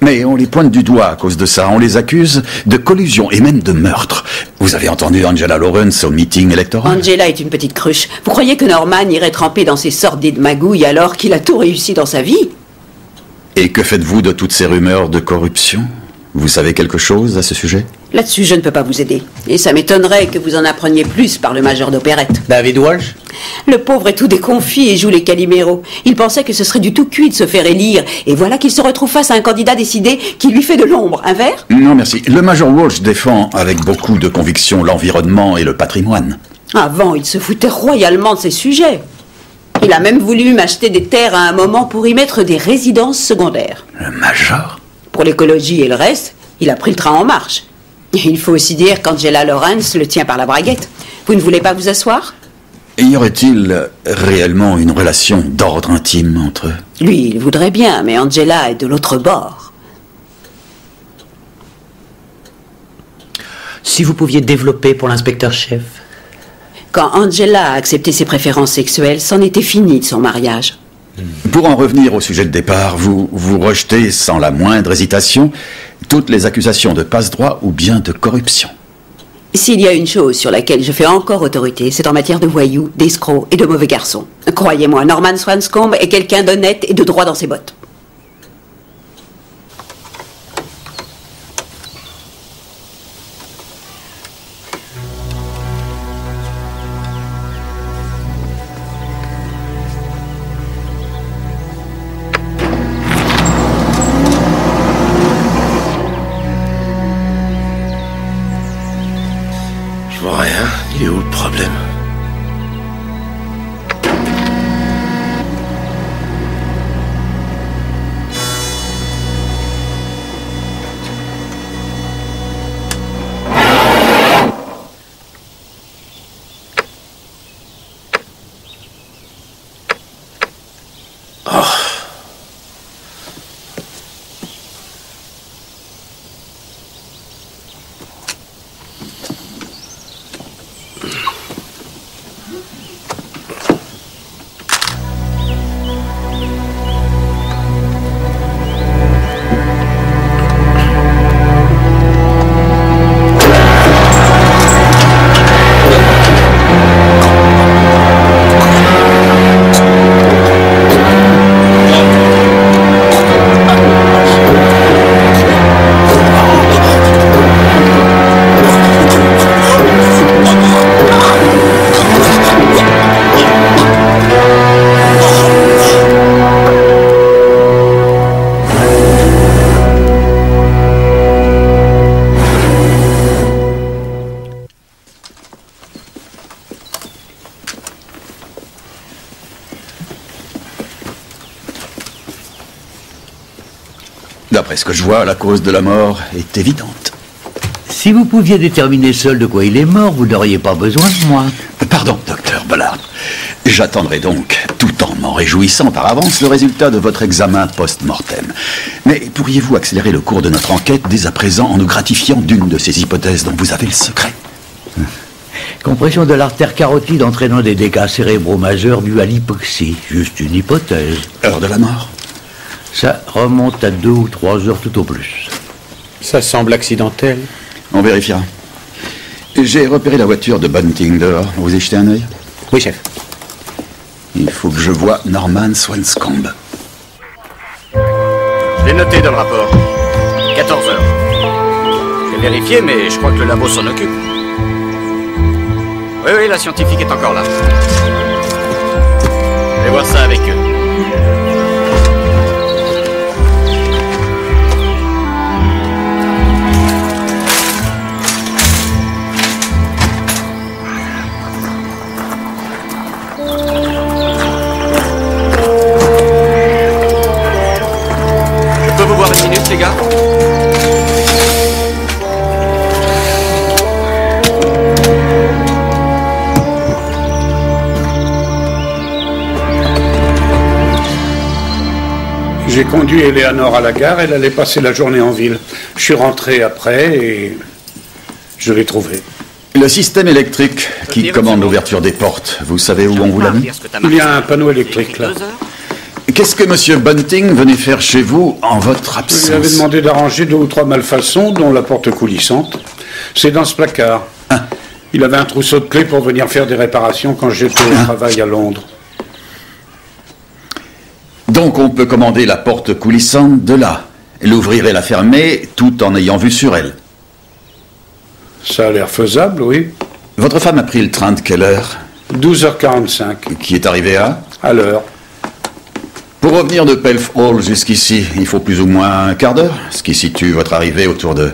Mais on les pointe du doigt à cause de ça. On les accuse de collusion et même de meurtre. Vous avez entendu Angela Lawrence au meeting électoral? Angela est une petite cruche. Vous croyez que Norman irait tremper dans ces sordides magouilles alors qu'il a tout réussi dans sa vie? Et que faites-vous de toutes ces rumeurs de corruption? Vous savez quelque chose à ce sujet? Là-dessus, je ne peux pas vous aider. Et ça m'étonnerait que vous en appreniez plus par le major d'opérette. David Walsh? Le pauvre est tout déconfit et joue les Calimero. Il pensait que ce serait du tout cuit de se faire élire. Et voilà qu'il se retrouve face à un candidat décidé qui lui fait de l'ombre. Un verre? Non, merci. Le major Walsh défend avec beaucoup de conviction l'environnement et le patrimoine. Avant, il se foutait royalement de ses sujets. Il a même voulu m'acheter des terres à un moment pour y mettre des résidences secondaires. Le major? Pour l'écologie et le reste, il a pris le train en marche. Et il faut aussi dire qu'Angela Lawrence le tient par la braguette. Vous ne voulez pas vous asseoir? Y aurait-il réellement une relation d'ordre intime entre eux? Lui, il voudrait bien, mais Angela est de l'autre bord. Si vous pouviez développer pour l'inspecteur-chef. Quand Angela a accepté ses préférences sexuelles, c'en était fini de son mariage. Pour en revenir au sujet de départ, vous rejetez sans la moindre hésitation toutes les accusations de passe-droit ou bien de corruption. S'il y a une chose sur laquelle je fais encore autorité, c'est en matière de voyous, d'escrocs et de mauvais garçons. Croyez-moi, Norman Swanscombe est quelqu'un d'honnête et de droit dans ses bottes. Je vois rien. Il est où le problème? D'après ce que je vois, la cause de la mort est évidente. Si vous pouviez déterminer seul de quoi il est mort, vous n'auriez pas besoin de moi. Pardon, docteur Ballard. J'attendrai donc, tout en m'en réjouissant par avance, le résultat de votre examen post-mortem. Mais pourriez-vous accélérer le cours de notre enquête dès à présent en nous gratifiant d'une de ces hypothèses dont vous avez le secret? Compression de l'artère carotide entraînant des dégâts cérébraux majeurs dus à l'hypoxie. Juste une hypothèse. Heure de la mort? Ça remonte à 2 ou 3 heures tout au plus. Ça semble accidentel. On vérifiera. J'ai repéré la voiture de Bunting dehors. Vous y jetez un œil? Oui, chef. Il faut que je voie Norman Swanscombe. Je l'ai noté dans le rapport. 14 heures. Je vais vérifier, mais je crois que le labo s'en occupe. Oui, la scientifique est encore là. Je vais voir ça avec eux. Je peux vous voir une minute, les gars? J'ai conduit Eleanor à la gare, elle allait passer la journée en ville. Je suis rentré après et je l'ai trouvée. Le système électrique qui commande l'ouverture des portes, vous savez où on vous l'a mis? Il y a un panneau électrique là. Qu'est-ce que Monsieur Bunting venait faire chez vous en votre absence? Je lui avais demandé d'arranger 2 ou 3 malfaçons, dont la porte coulissante. C'est dans ce placard. Il avait un trousseau de clés pour venir faire des réparations quand j'étais au travail à Londres. Donc on peut commander la porte coulissante de là, l'ouvrir et la fermer tout en ayant vue sur elle. Ça a l'air faisable, oui. Votre femme a pris le train de quelle heure? 12h45. Qui est arrivé à l'heure. Pour revenir de Pelf Hall jusqu'ici, il faut plus ou moins un quart d'heure, ce qui situe votre arrivée autour de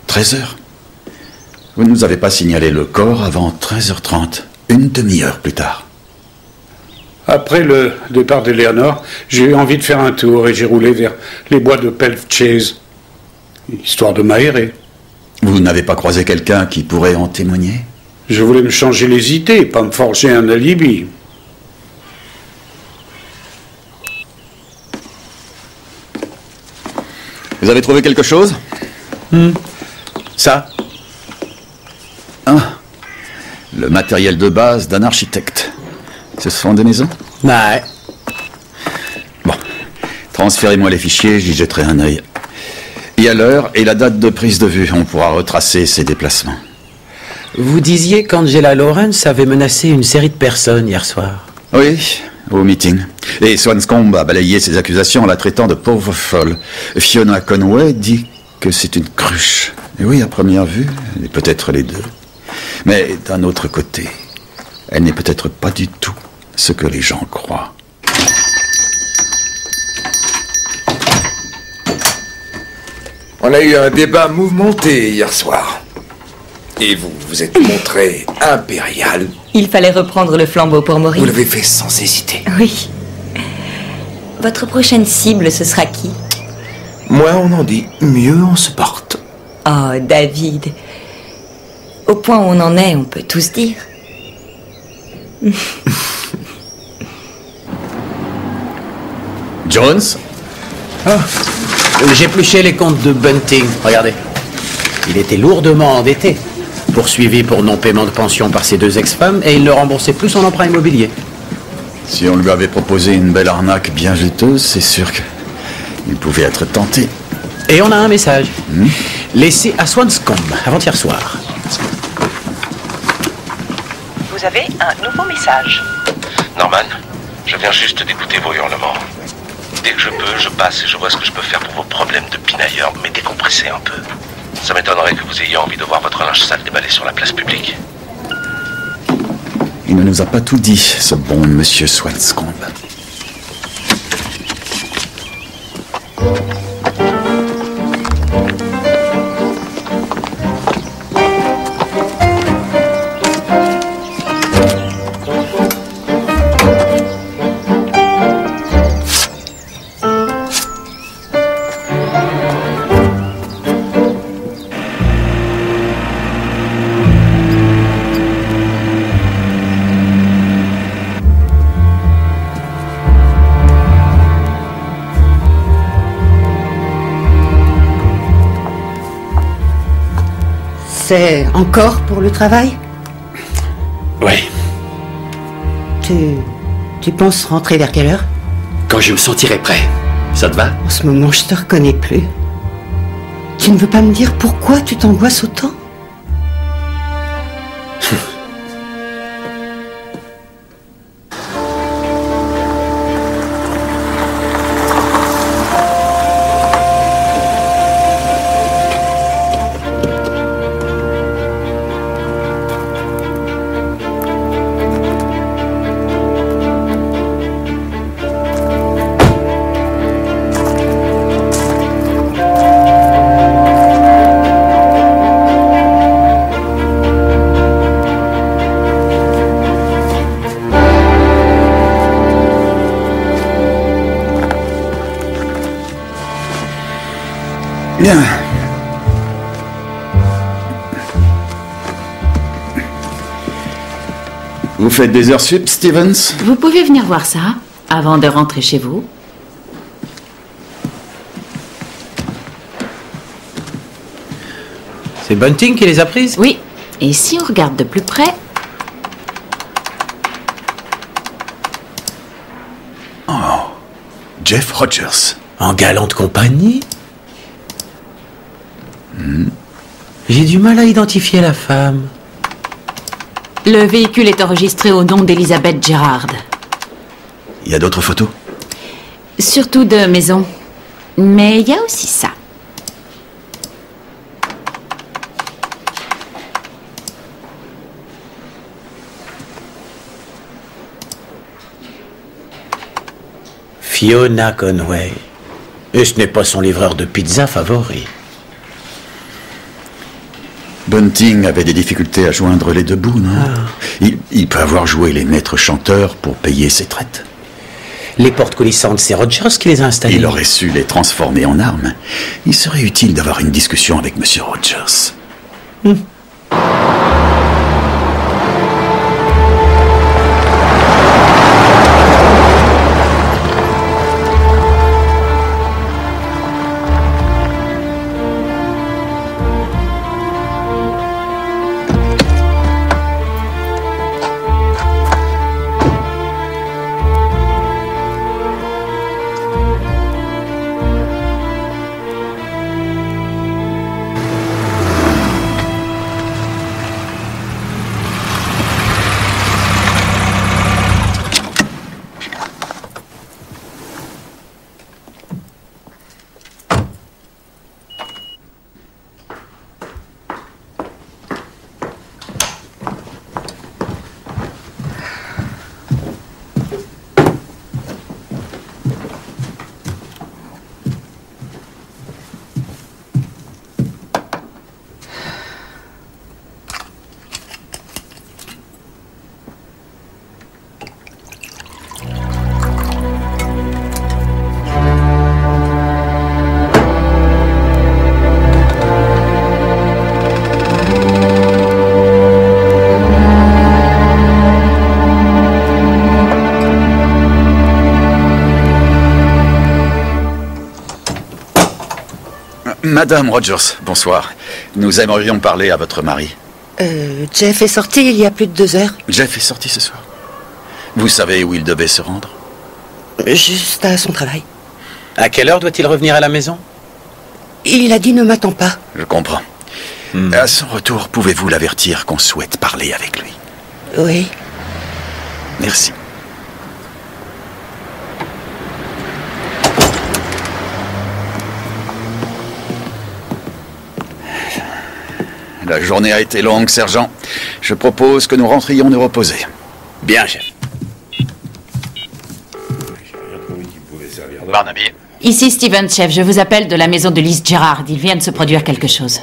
13h. Vous ne nous avez pas signalé le corps avant 13h30, une demi-heure plus tard. Après le départ d'Eleanor, j'ai eu envie de faire un tour et j'ai roulé vers les bois de Pelf Chase, histoire de m'aérer. Vous n'avez pas croisé quelqu'un qui pourrait en témoigner? Je voulais me changer les idées, pas me forger un alibi. Vous avez trouvé quelque chose? Ça? Le matériel de base d'un architecte. Ce sont des maisons? Ouais. Bon, transférez-moi les fichiers, j'y jetterai un œil. Et à l'heure et la date de prise de vue, on pourra retracer ses déplacements. Vous disiez qu'Angela Lawrence avait menacé une série de personnes hier soir. Oui, au meeting. Et Swanscombe a balayé ses accusations en la traitant de pauvre folle. Fiona Conway dit que c'est une cruche. Et oui, à première vue, et peut-être les deux. Mais d'un autre côté, elle n'est peut-être pas du tout ce que les gens croient. On a eu un débat mouvementé hier soir. Et vous vous êtes montré impérial. Il fallait reprendre le flambeau pour Maurice. Vous l'avez fait sans hésiter. Oui. Votre prochaine cible, ce sera qui? Moins on en dit, mieux on se porte. Oh, David. Au point où on en est, on peut tous dire. Jones? J'ai épluché les comptes de Bunting. Regardez. Il était lourdement endetté. Poursuivi pour non-paiement de pension par ses 2 ex-femmes et il ne remboursait plus son emprunt immobilier. Si on lui avait proposé une belle arnaque bien juteuse, c'est sûr qu'il pouvait être tenté. Et on a un message. Laissé à Swanscombe, avant-hier soir. Vous avez un nouveau message. Norman, je viens juste d'écouter vos hurlements. Dès que je peux, je passe et je vois ce que je peux faire pour vos problèmes de pinailleur, mais décompressez un peu. Ça m'étonnerait que vous ayez envie de voir votre linge sale déballé sur la place publique. Il ne nous a pas tout dit, ce bon monsieur Swanscombe. C'est encore pour le travail? Ouais. Tu penses rentrer vers quelle heure? Quand je me sentirai prêt. Ça te va? En ce moment, je te reconnais plus. Tu ne veux pas me dire pourquoi tu t'angoisses autant? Bien. Vous faites des heures sup, Stevens? Vous pouvez venir voir ça avant de rentrer chez vous. C'est Bunting qui les a prises? Oui. Et si on regarde de plus près... Oh, Jeff Rogers. En galante compagnie? J'ai du mal à identifier la femme. Le véhicule est enregistré au nom d'Elizabeth Gerard. Il y a d'autres photos? Surtout de maisons. Mais il y a aussi ça. Fiona Conway. Et ce n'est pas son livreur de pizza favori. Bunting avait des difficultés à joindre les deux bouts, non? Il peut avoir joué les maîtres chanteurs pour payer ses traites. Les portes coulissantes, c'est Rogers qui les a installées. Il aurait su les transformer en armes. Il serait utile d'avoir une discussion avec M. Rogers. Madame Rogers, bonsoir. Nous aimerions parler à votre mari. Jeff est sorti il y a plus de 2 heures. Jeff est sorti ce soir. Vous savez où il devait se rendre? Juste à son travail. À quelle heure doit-il revenir à la maison? Il a dit ne m'attends pas. Je comprends. À son retour, pouvez-vous l'avertir qu'on souhaite parler avec lui? Oui. Merci. La journée a été longue, sergent. Je propose que nous rentrions nous reposer. Bien, chef. Barnaby. Ici Steven, chef. Je vous appelle de la maison de Liz Gerard. Il vient de se produire quelque chose.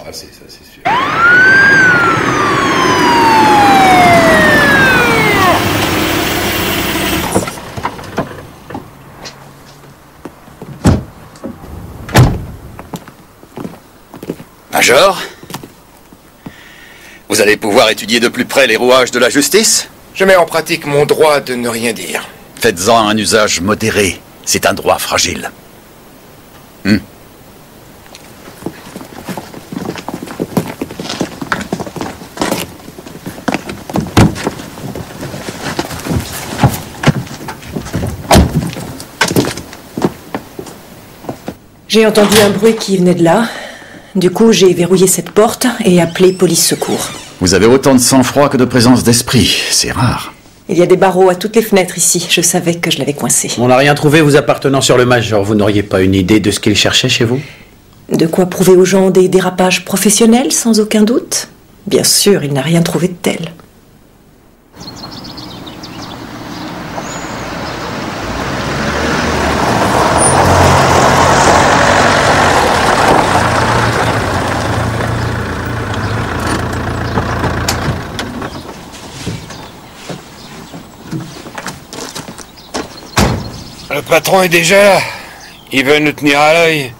Major, vous allez pouvoir étudier de plus près les rouages de la justice? Je mets en pratique mon droit de ne rien dire. Faites-en un usage modéré. C'est un droit fragile. J'ai entendu un bruit qui venait de là. Du coup, j'ai verrouillé cette porte et appelé police secours. Vous avez autant de sang-froid que de présence d'esprit. C'est rare. Il y a des barreaux à toutes les fenêtres ici. Je savais que je l'avais coincé. On n'a rien trouvé vous appartenant sur le Major. Vous n'auriez pas une idée de ce qu'il cherchait chez vous? De quoi prouver aux gens des dérapages professionnels, sans aucun doute? Bien sûr, il n'a rien trouvé de tel. Le patron est déjà là. Il veut nous tenir à l'œil.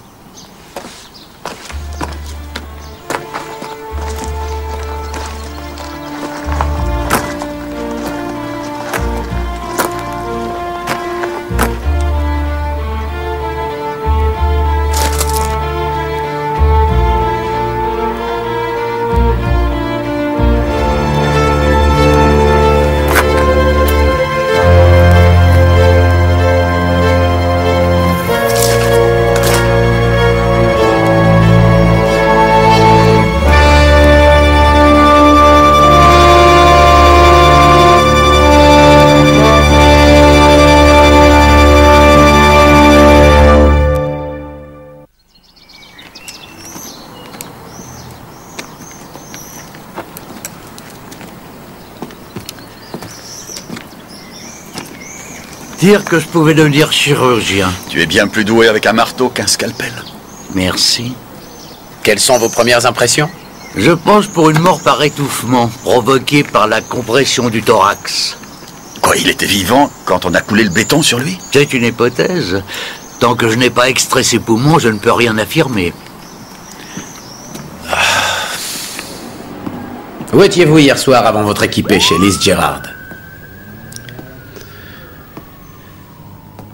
Dire que je pouvais devenir chirurgien. Tu es bien plus doué avec un marteau qu'un scalpel. Merci. Quelles sont vos premières impressions? Je pense pour une mort par étouffement, provoquée par la compression du thorax. Quoi, il était vivant quand on a coulé le béton sur lui? C'est une hypothèse. Tant que je n'ai pas extrait ses poumons, je ne peux rien affirmer. Où étiez-vous hier soir avant votre équipée chez Liz Gerard?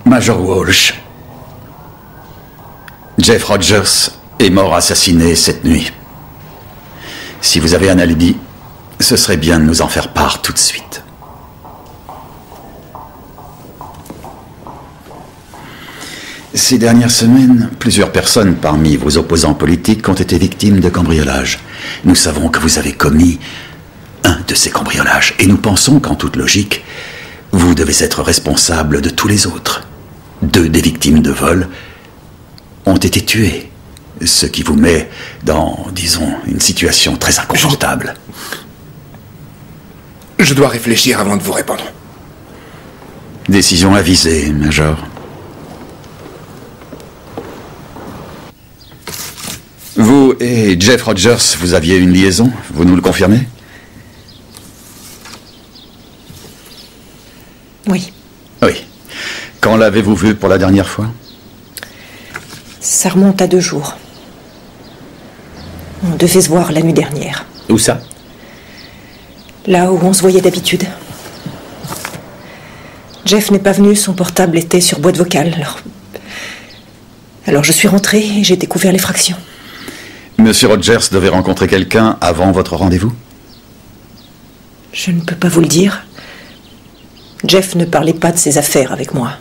Major Walsh. Jeff Rogers est mort assassiné cette nuit. Si vous avez un alibi, ce serait bien de nous en faire part tout de suite. Ces dernières semaines, plusieurs personnes parmi vos opposants politiques ont été victimes de cambriolages. Nous savons que vous avez commis un de ces cambriolages et nous pensons qu'en toute logique, vous devez être responsable de tous les autres. 2 des victimes de vol ont été tuées, ce qui vous met dans, disons, une situation très inconfortable. Je dois réfléchir avant de vous répondre. Décision avisée, Major. Vous et Jeff Rogers, vous aviez une liaison? Vous nous le confirmez? Oui. Oui. Quand l'avez-vous vu pour la dernière fois? Ça remonte à 2 jours. On devait se voir la nuit dernière. Où ça? Là où on se voyait d'habitude. Jeff n'est pas venu, son portable était sur boîte vocale. Alors je suis rentrée et j'ai découvert l'effraction. Monsieur Rogers devait rencontrer quelqu'un avant votre rendez-vous? Je ne peux pas vous le dire. Jeff ne parlait pas de ses affaires avec moi.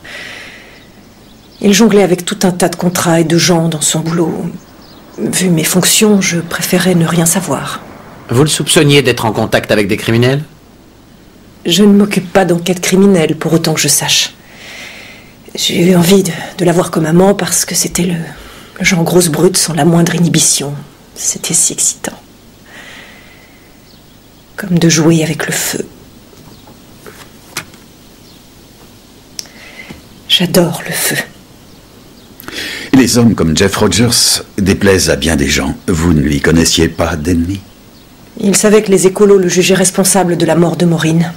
Il jonglait avec tout un tas de contrats et de gens dans son boulot. Vu mes fonctions, je préférais ne rien savoir. Vous le soupçonniez d'être en contact avec des criminels? Je ne m'occupe pas d'enquête criminelle, pour autant que je sache. J'ai eu envie de l'avoir comme amant parce que c'était le genre grosse brute sans la moindre inhibition. C'était si excitant. Comme de jouer avec le feu. J'adore le feu. Les hommes comme Jeff Rogers déplaisent à bien des gens. Vous ne lui connaissiez pas d'ennemis? Il savait que les écolos le jugeaient responsable de la mort de Maureen.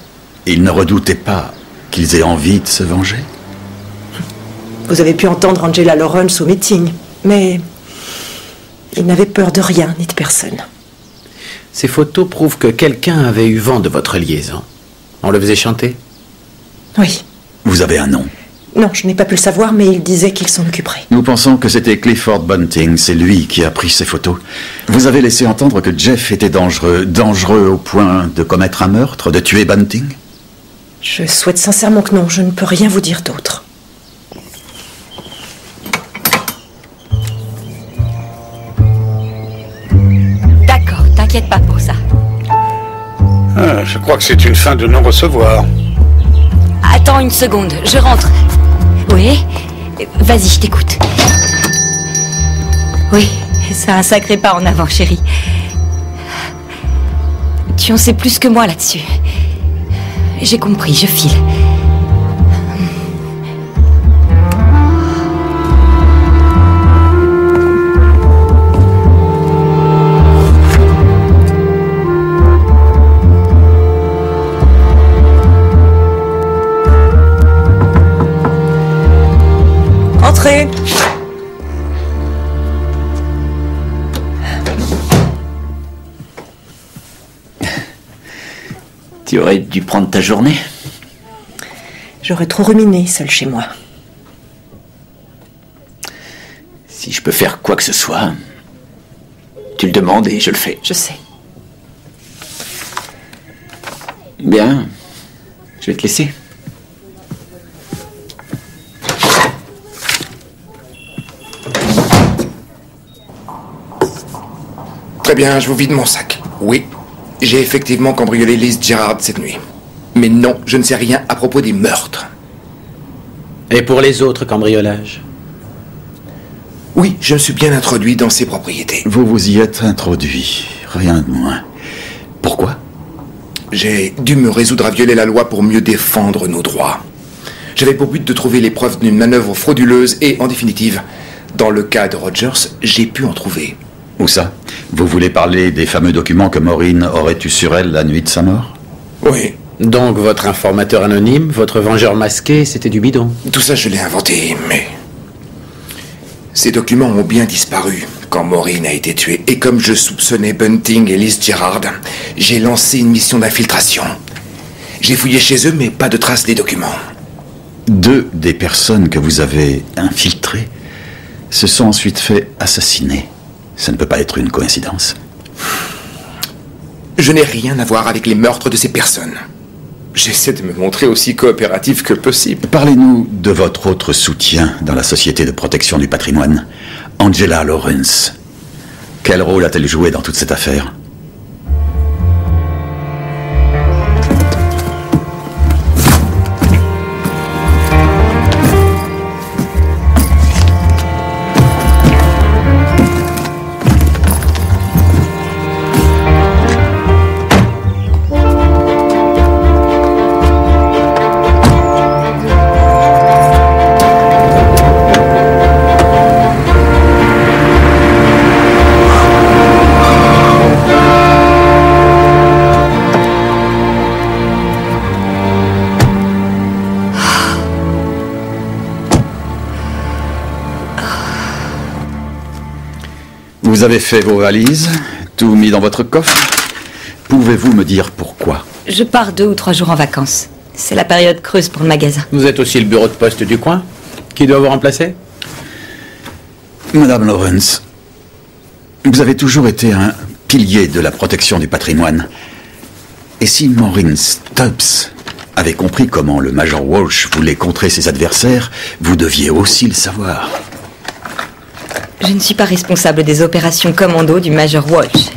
Il ne redoutait pas qu'ils aient envie de se venger? Vous avez pu entendre Angela Lawrence au meeting, mais il n'avait peur de rien ni de personne. Ces photos prouvent que quelqu'un avait eu vent de votre liaison. On le faisait chanter? Oui. Vous avez un nom? Non, je n'ai pas pu le savoir, mais il disait qu'il s'en occuperait. Nous pensons que c'était Clifford Bunting, c'est lui qui a pris ces photos. Vous avez laissé entendre que Jeff était dangereux au point de commettre un meurtre, de tuer Bunting? Je souhaite sincèrement que non, je ne peux rien vous dire d'autre. t'inquiète pas pour ça. Ah, je crois que c'est une fin de non-recevoir. Attends une seconde, je rentre. Oui? Vas-y, je t'écoute. Oui, c'est un sacré pas en avant, chérie. Tu en sais plus que moi là-dessus. J'ai compris, je file. Entrez. Tu aurais dû prendre ta journée. J'aurais trop ruminé seul chez moi. Si je peux faire quoi que ce soit, tu le demandes et je le fais. Je sais. Bien, je vais te laisser. Très bien, je vous vide mon sac. Oui, j'ai effectivement cambriolé Liz Gerard cette nuit. Mais non, je ne sais rien à propos des meurtres. Et pour les autres cambriolages? Oui, je me suis bien introduit dans ces propriétés. Vous vous y êtes introduit, rien de moins. Pourquoi? J'ai dû me résoudre à violer la loi pour mieux défendre nos droits. J'avais pour but de trouver les preuves d'une manœuvre frauduleuse et, en définitive, dans le cas de Rogers, j'ai pu en trouver. Où ça? Vous voulez parler des fameux documents que Maureen aurait eus sur elle la nuit de sa mort? Oui. Donc votre informateur anonyme, votre vengeur masqué, c'était du bidon? Tout ça, je l'ai inventé, mais... Ces documents ont bien disparu quand Maureen a été tuée. Et comme je soupçonnais Bunting et Liz Gerard, j'ai lancé une mission d'infiltration. J'ai fouillé chez eux, mais pas de traces des documents. 2 des personnes que vous avez infiltrées se sont ensuite fait assassiner. Ça ne peut pas être une coïncidence. Je n'ai rien à voir avec les meurtres de ces personnes. J'essaie de me montrer aussi coopératif que possible. Parlez-nous de votre autre soutien dans la Société de protection du patrimoine, Angela Lawrence. Quel rôle a-t-elle joué dans toute cette affaire? Vous avez fait vos valises, tout mis dans votre coffre. Pouvez-vous me dire pourquoi? Je pars 2 ou 3 jours en vacances. C'est la période creuse pour le magasin. Vous êtes aussi le bureau de poste du coin? Qui doit vous remplacer? Madame Lawrence, vous avez toujours été un pilier de la protection du patrimoine. Et si Maureen Stubbs avait compris comment le Major Walsh voulait contrer ses adversaires, vous deviez aussi le savoir. Je ne suis pas responsable des opérations commando du Major Walsh.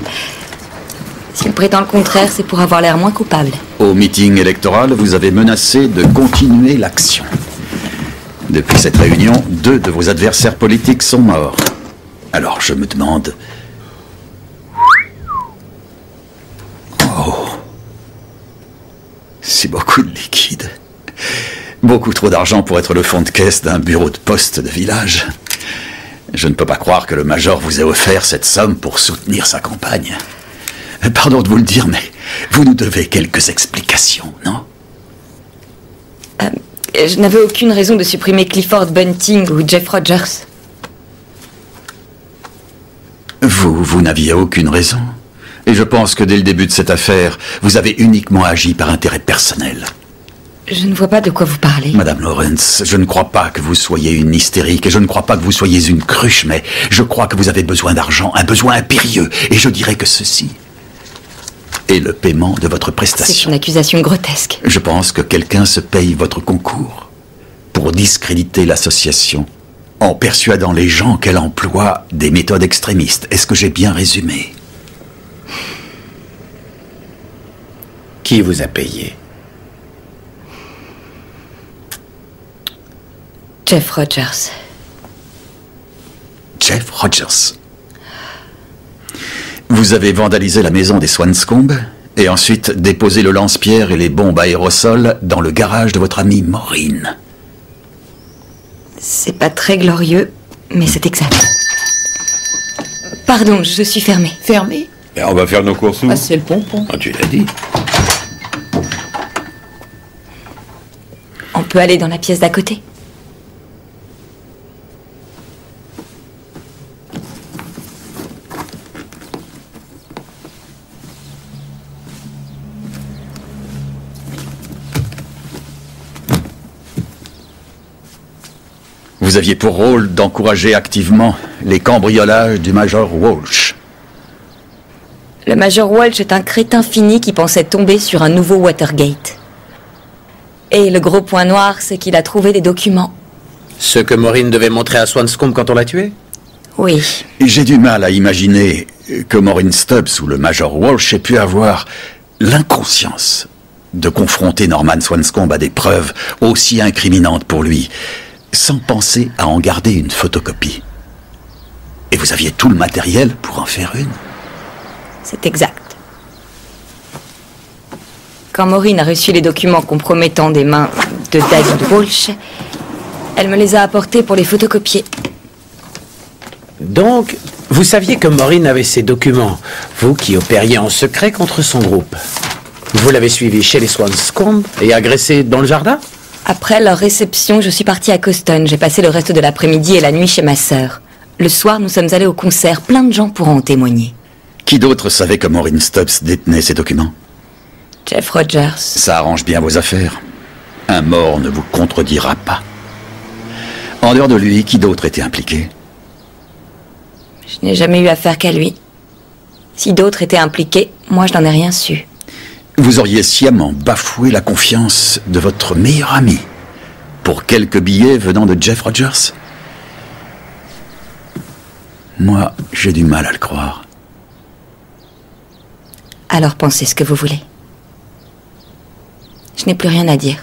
S'il prétend le contraire, c'est pour avoir l'air moins coupable. Au meeting électoral, vous avez menacé de continuer l'action. Depuis cette réunion, 2 de vos adversaires politiques sont morts. Alors je me demande... Oh... C'est beaucoup de liquide. Beaucoup trop d'argent pour être le fond de caisse d'un bureau de poste de village. Je ne peux pas croire que le Major vous ait offert cette somme pour soutenir sa campagne. Pardon de vous le dire, mais vous nous devez quelques explications, non? Je n'avais aucune raison de supprimer Clifford Bunting ou Jeff Rogers. Vous n'aviez aucune raison. Et je pense que dès le début de cette affaire, vous avez uniquement agi par intérêt personnel. Je ne vois pas de quoi vous parlez. Madame Lawrence, je ne crois pas que vous soyez une hystérique et je ne crois pas que vous soyez une cruche, mais je crois que vous avez besoin d'argent, un besoin impérieux. Et je dirais que ceci est le paiement de votre prestation. C'est une accusation grotesque. Je pense que quelqu'un se paye votre concours pour discréditer l'association en persuadant les gens qu'elle emploie des méthodes extrémistes. Est-ce que j'ai bien résumé? Qui vous a payé? Jeff Rogers. Jeff Rogers. Vous avez vandalisé la maison des Swanscombe et ensuite déposé le lance-pierre et les bombes aérosols dans le garage de votre amie Maureen. C'est pas très glorieux, mais c'est exact. Pardon, je suis fermée. Fermée? On va faire nos courses où? Ah, c'est le pompon. Ah, tu l'as dit. On peut aller dans la pièce d'à côté. Vous aviez pour rôle d'encourager activement les cambriolages du Major Walsh. Le Major Walsh est un crétin fini qui pensait tomber sur un nouveau Watergate. Et le gros point noir, c'est qu'il a trouvé des documents. Ceux que Maureen devait montrer à Swanscombe quand on l'a tué? Oui. J'ai du mal à imaginer que Maureen Stubbs ou le Major Walsh ait pu avoir l'inconscience de confronter Norman Swanscombe à des preuves aussi incriminantes pour lui, sans penser à en garder une photocopie. Et vous aviez tout le matériel pour en faire une? C'est exact. Quand Maureen a reçu les documents compromettants des mains de David Walsh, elle me les a apportés pour les photocopier. Donc, vous saviez que Maureen avait ces documents, vous qui opériez en secret contre son groupe. Vous l'avez suivi chez les Swanscombe et agressé dans le jardin? Après leur réception, je suis partie à Coston. J'ai passé le reste de l'après-midi et la nuit chez ma sœur. Le soir, nous sommes allés au concert. Plein de gens pourront en témoigner. Qui d'autre savait que Maureen Stubbs détenait ces documents? Jeff Rogers. Ça arrange bien vos affaires. Un mort ne vous contredira pas. En dehors de lui, qui d'autre était impliqué? Je n'ai jamais eu affaire qu'à lui. Si d'autres étaient impliqués, moi je n'en ai rien su. Vous auriez sciemment bafoué la confiance de votre meilleur ami pour quelques billets venant de Jeff Rogers? Moi, j'ai du mal à le croire. Alors pensez ce que vous voulez. Je n'ai plus rien à dire.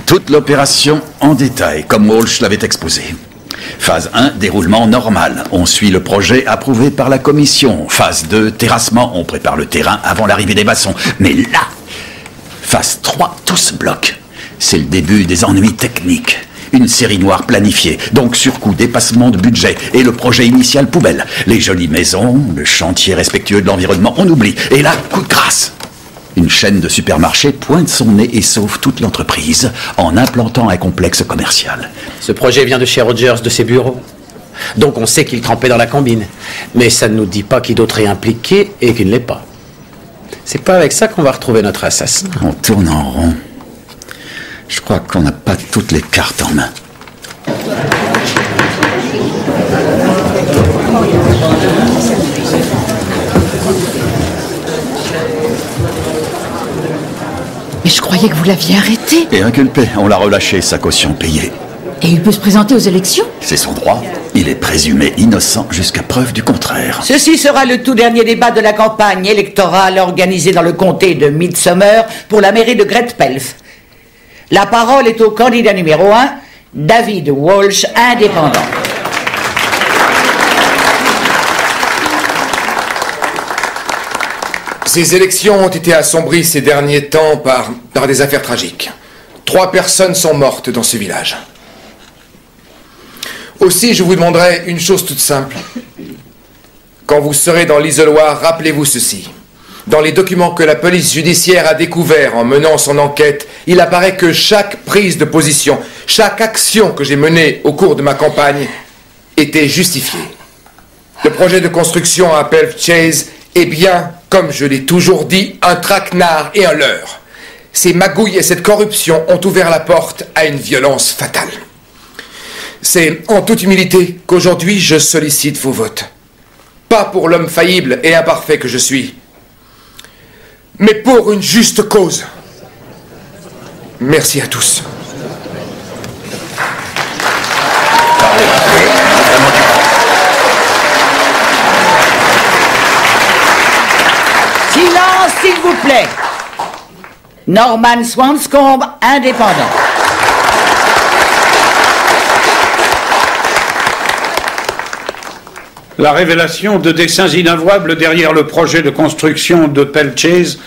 Toute l'opération en détail, comme Walsh l'avait exposé. Phase 1, déroulement normal. On suit le projet approuvé par la commission. Phase 2, terrassement. On prépare le terrain avant l'arrivée des maçons. Mais là, phase 3, tout se bloque. C'est le début des ennuis techniques. Une série noire planifiée, donc surcoût, dépassement de budget et le projet initial poubelle. Les jolies maisons, le chantier respectueux de l'environnement, on oublie. Et là, coup de grâce. Une chaîne de supermarchés pointe son nez et sauve toute l'entreprise en implantant un complexe commercial. Ce projet vient de chez Rogers, de ses bureaux. Donc on sait qu'il trempait dans la combine. Mais ça ne nous dit pas qui d'autre est impliqué et qui ne l'est pas. C'est pas avec ça qu'on va retrouver notre assassin. On tourne en rond. Je crois qu'on n'a pas toutes les cartes en main. Mais je croyais que vous l'aviez arrêté. Et inculpé, on l'a relâché, sa caution payée. Et il peut se présenter aux élections? C'est son droit. Il est présumé innocent jusqu'à preuve du contraire. Ceci sera le tout dernier débat de la campagne électorale organisée dans le comté de Midsomer pour la mairie de Great-Pelf. La parole est au candidat numéro 1, David Walsh, indépendant. Ces élections ont été assombries ces derniers temps par des affaires tragiques. 3 personnes sont mortes dans ce village. Aussi, je vous demanderai une chose toute simple. Quand vous serez dans l'isoloir, rappelez-vous ceci. Dans les documents que la police judiciaire a découverts en menant son enquête, il apparaît que chaque prise de position, chaque action que j'ai menée au cours de ma campagne était justifiée. Le projet de construction à Pelf Chase est bien, comme je l'ai toujours dit, un traquenard et un leurre. Ces magouilles et cette corruption ont ouvert la porte à une violence fatale. C'est en toute humilité qu'aujourd'hui je sollicite vos votes. Pas pour l'homme faillible et imparfait que je suis, mais pour une juste cause. Merci à tous. plaît. Norman Swanscombe, indépendant. La révélation de dessins inavouables derrière le projet de construction de Pell Chase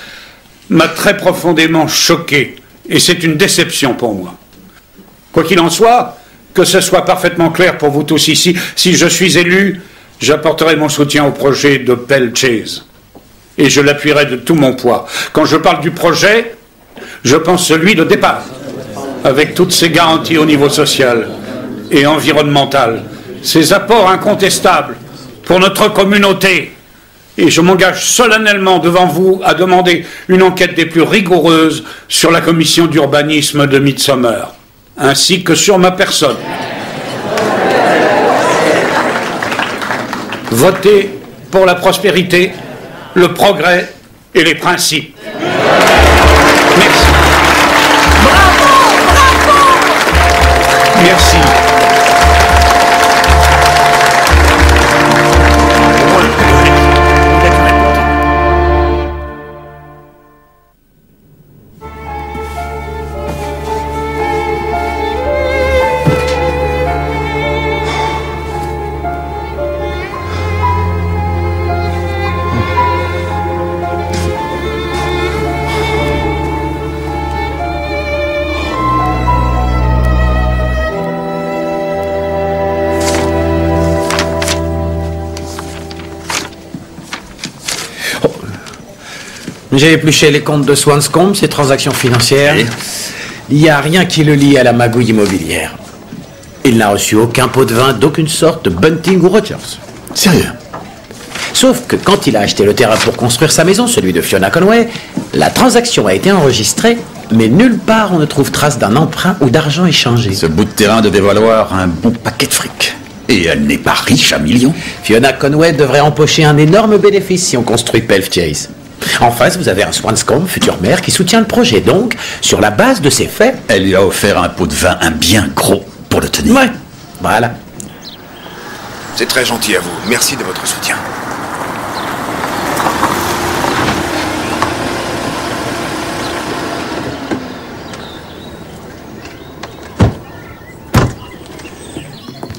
m'a très profondément choqué, et c'est une déception pour moi. Quoi qu'il en soit, que ce soit parfaitement clair pour vous tous ici, si je suis élu, j'apporterai mon soutien au projet de Pell Chase. Et je l'appuierai de tout mon poids. Quand je parle du projet, je pense celui de départ, avec toutes ses garanties au niveau social et environnemental, ses apports incontestables pour notre communauté. Et je m'engage solennellement devant vous à demander une enquête des plus rigoureuses sur la commission d'urbanisme de Midsomer, ainsi que sur ma personne. Votez pour la prospérité, le progrès et les principes. Merci. Bravo, bravo. Merci. J'ai épluché les comptes de Swanscombe, ses transactions financières. Il n'y a rien qui le lie à la magouille immobilière. Il n'a reçu aucun pot de vin d'aucune sorte de Bunting ou Rogers. Sérieux? Sauf que quand il a acheté le terrain pour construire sa maison, celui de Fiona Conway, la transaction a été enregistrée, mais nulle part on ne trouve trace d'un emprunt ou d'argent échangé. Ce bout de terrain devait valoir un bon paquet de fric. Et elle n'est pas riche à millions. Fiona Conway devrait empocher un énorme bénéfice si on construit Pelf Chase. En face, vous avez un Swanscombe, futur maire, qui soutient le projet. Donc, sur la base de ces faits... Elle lui a offert un pot de vin, un bien gros, pour le tenir. Ouais, voilà. C'est très gentil à vous. Merci de votre soutien.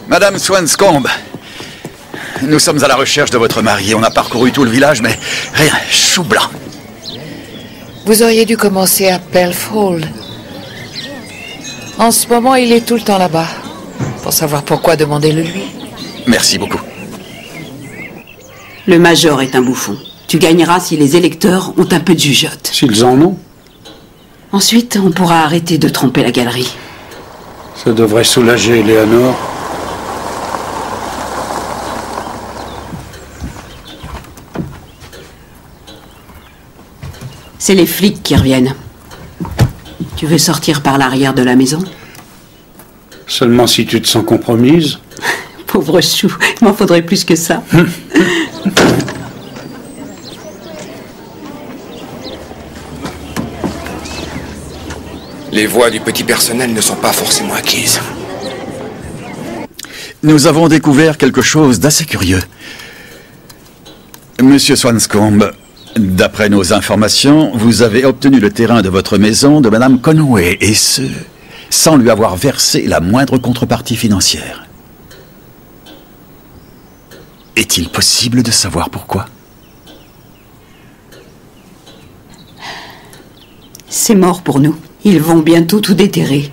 Madame Swanscombe, nous sommes à la recherche de votre mari. On a parcouru tout le village, mais rien, chou blanc. Vous auriez dû commencer à Pelf Hall. En ce moment, il est tout le temps là-bas. Pour savoir pourquoi, demandez-le lui. Merci beaucoup. Le major est un bouffon. Tu gagneras si les électeurs ont un peu de jugeote. S'ils en ont. Ensuite, on pourra arrêter de tromper la galerie. Ça devrait soulager Eleanor. C'est les flics qui reviennent. Tu veux sortir par l'arrière de la maison? Seulement si tu te sens compromise. Pauvre chou, il m'en faudrait plus que ça. Les voix du petit personnel ne sont pas forcément acquises. Nous avons découvert quelque chose d'assez curieux. Monsieur Swanscombe, d'après nos informations, vous avez obtenu le terrain de votre maison de Madame Conway, et ce, sans lui avoir versé la moindre contrepartie financière. Est-il possible de savoir pourquoi? C'est mort pour nous. Ils vont bientôt tout déterrer.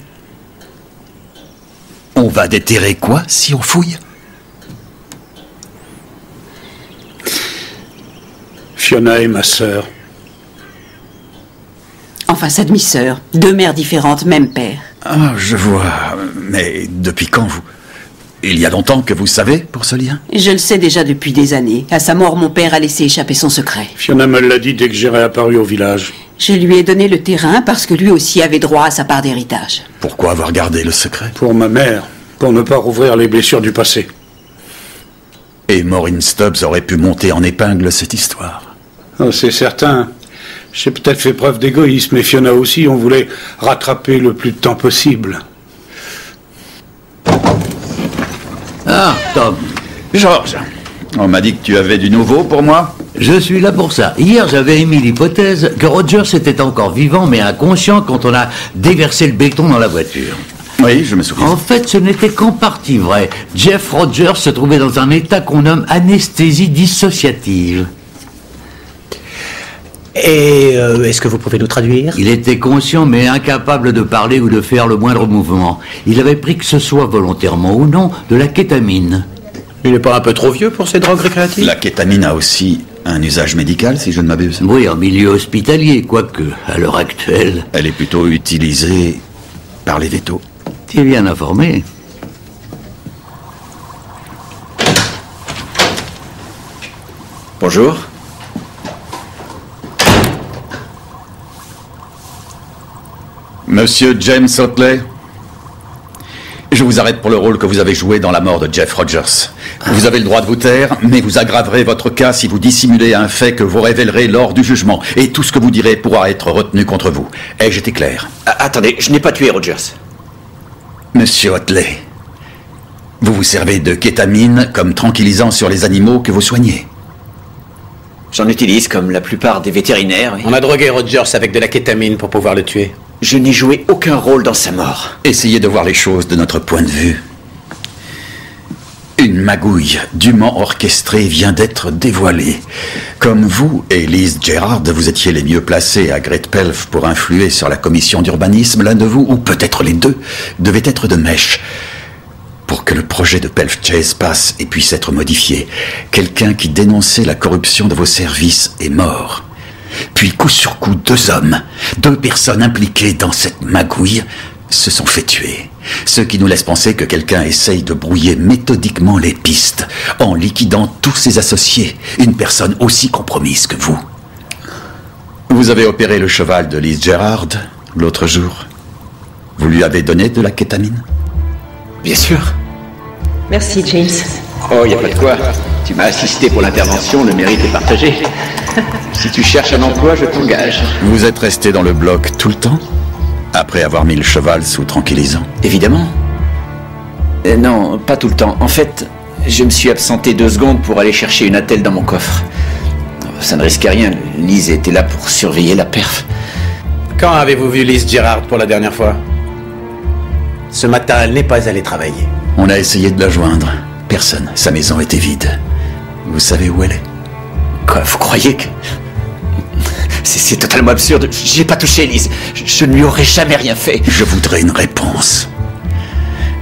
On va déterrer quoi si on fouille? Fiona est ma sœur. Enfin, sa demi-sœur. 2 mères différentes, même père. Ah, je vois. Mais depuis quand vous... Il y a longtemps que vous savez pour ce lien? Je le sais déjà depuis des années. À sa mort, mon père a laissé échapper son secret. Fiona me l'a dit dès que j'ai réapparu au village. Je lui ai donné le terrain parce que lui aussi avait droit à sa part d'héritage. Pourquoi avoir gardé le secret? Pour ma mère, pour ne pas rouvrir les blessures du passé. Et Maureen Stubbs aurait pu monter en épingle cette histoire. Oh, c'est certain. J'ai peut-être fait preuve d'égoïsme, et Fiona aussi, on voulait rattraper le plus de temps possible. Ah, Tom. George, On m'a dit que tu avais du nouveau pour moi. Je suis là pour ça. Hier, j'avais émis l'hypothèse que Rogers était encore vivant, mais inconscient quand on a déversé le béton dans la voiture. Oui, je me souviens. En fait, ce n'était qu'en partie vrai. Jeff Rogers se trouvait dans un état qu'on nomme anesthésie dissociative. Et est-ce que vous pouvez nous traduire? Il était conscient mais incapable de parler ou de faire le moindre mouvement. Il avait pris, que ce soit volontairement ou non, de la kétamine. Il n'est pas un peu trop vieux pour ces drogues récréatives? La kétamine a aussi un usage médical, si je ne m'abuse. Oui, en milieu hospitalier, quoique, à l'heure actuelle. Elle est plutôt utilisée par les vétos. Tu es bien informé. Bonjour. Monsieur James Otley, je vous arrête pour le rôle que vous avez joué dans la mort de Jeff Rogers. Vous avez le droit de vous taire, mais vous aggraverez votre cas si vous dissimulez un fait que vous révélerez lors du jugement. Et tout ce que vous direz pourra être retenu contre vous. Ai-je été clair? Attendez, je n'ai pas tué Rogers. Monsieur Otley, vous vous servez de kétamine comme tranquillisant sur les animaux que vous soignez. J'en utilise comme la plupart des vétérinaires. Oui. On a drogué Rogers avec de la kétamine pour pouvoir le tuer. Je n'ai joué aucun rôle dans sa mort. Essayez de voir les choses de notre point de vue. Une magouille dûment orchestrée vient d'être dévoilée. Comme vous et Liz Gerard, vous étiez les mieux placés à Great Pelf pour influer sur la commission d'urbanisme, l'un de vous, ou peut-être les deux, devait être de mèche. Pour que le projet de Pelf Chase passe et puisse être modifié, quelqu'un qui dénonçait la corruption de vos services est mort. Puis, coup sur coup, deux personnes impliquées dans cette magouille se sont fait tuer. Ce qui nous laisse penser que quelqu'un essaye de brouiller méthodiquement les pistes en liquidant tous ses associés, une personne aussi compromise que vous. Vous avez opéré le cheval de Liz Gerard l'autre jour. Vous lui avez donné de la kétamine? Bien sûr. Merci, James. Oh, il n'y a pas de quoi. Tu m'as assisté pour l'intervention, le mérite est partagé. Si tu cherches un emploi, je t'engage. Vous êtes resté dans le bloc tout le temps? Après avoir mis le cheval sous tranquillisant? Évidemment. Non, pas tout le temps. En fait, je me suis absenté 2 secondes pour aller chercher une attelle dans mon coffre. Ça ne risquait rien. Liz était là pour surveiller la perf. Quand avez-vous vu Liz Gerard pour la dernière fois? Ce matin, elle n'est pas allée travailler. On a essayé de la joindre. Personne. Sa maison était vide. Vous savez où elle est? Quoi, vous croyez que... C'est totalement absurde. J'ai pas touché Liz. Je ne lui aurais jamais rien fait. Je voudrais une réponse.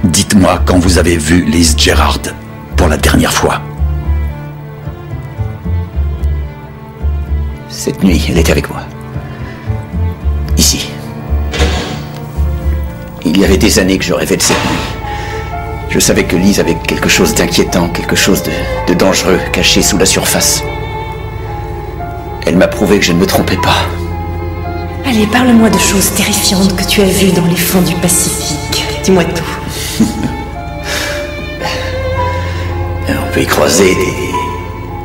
Dites-moi quand vous avez vu Liz Gerard pour la dernière fois. Cette nuit, elle était avec moi. Ici. Il y avait des années que je rêvais de cette nuit. Je savais que Liz avait quelque chose d'inquiétant, quelque chose de dangereux caché sous la surface. Elle m'a prouvé que je ne me trompais pas. Allez, parle-moi de choses terrifiantes que tu as vues dans les fonds du Pacifique. Dis-moi tout. On peut y croiser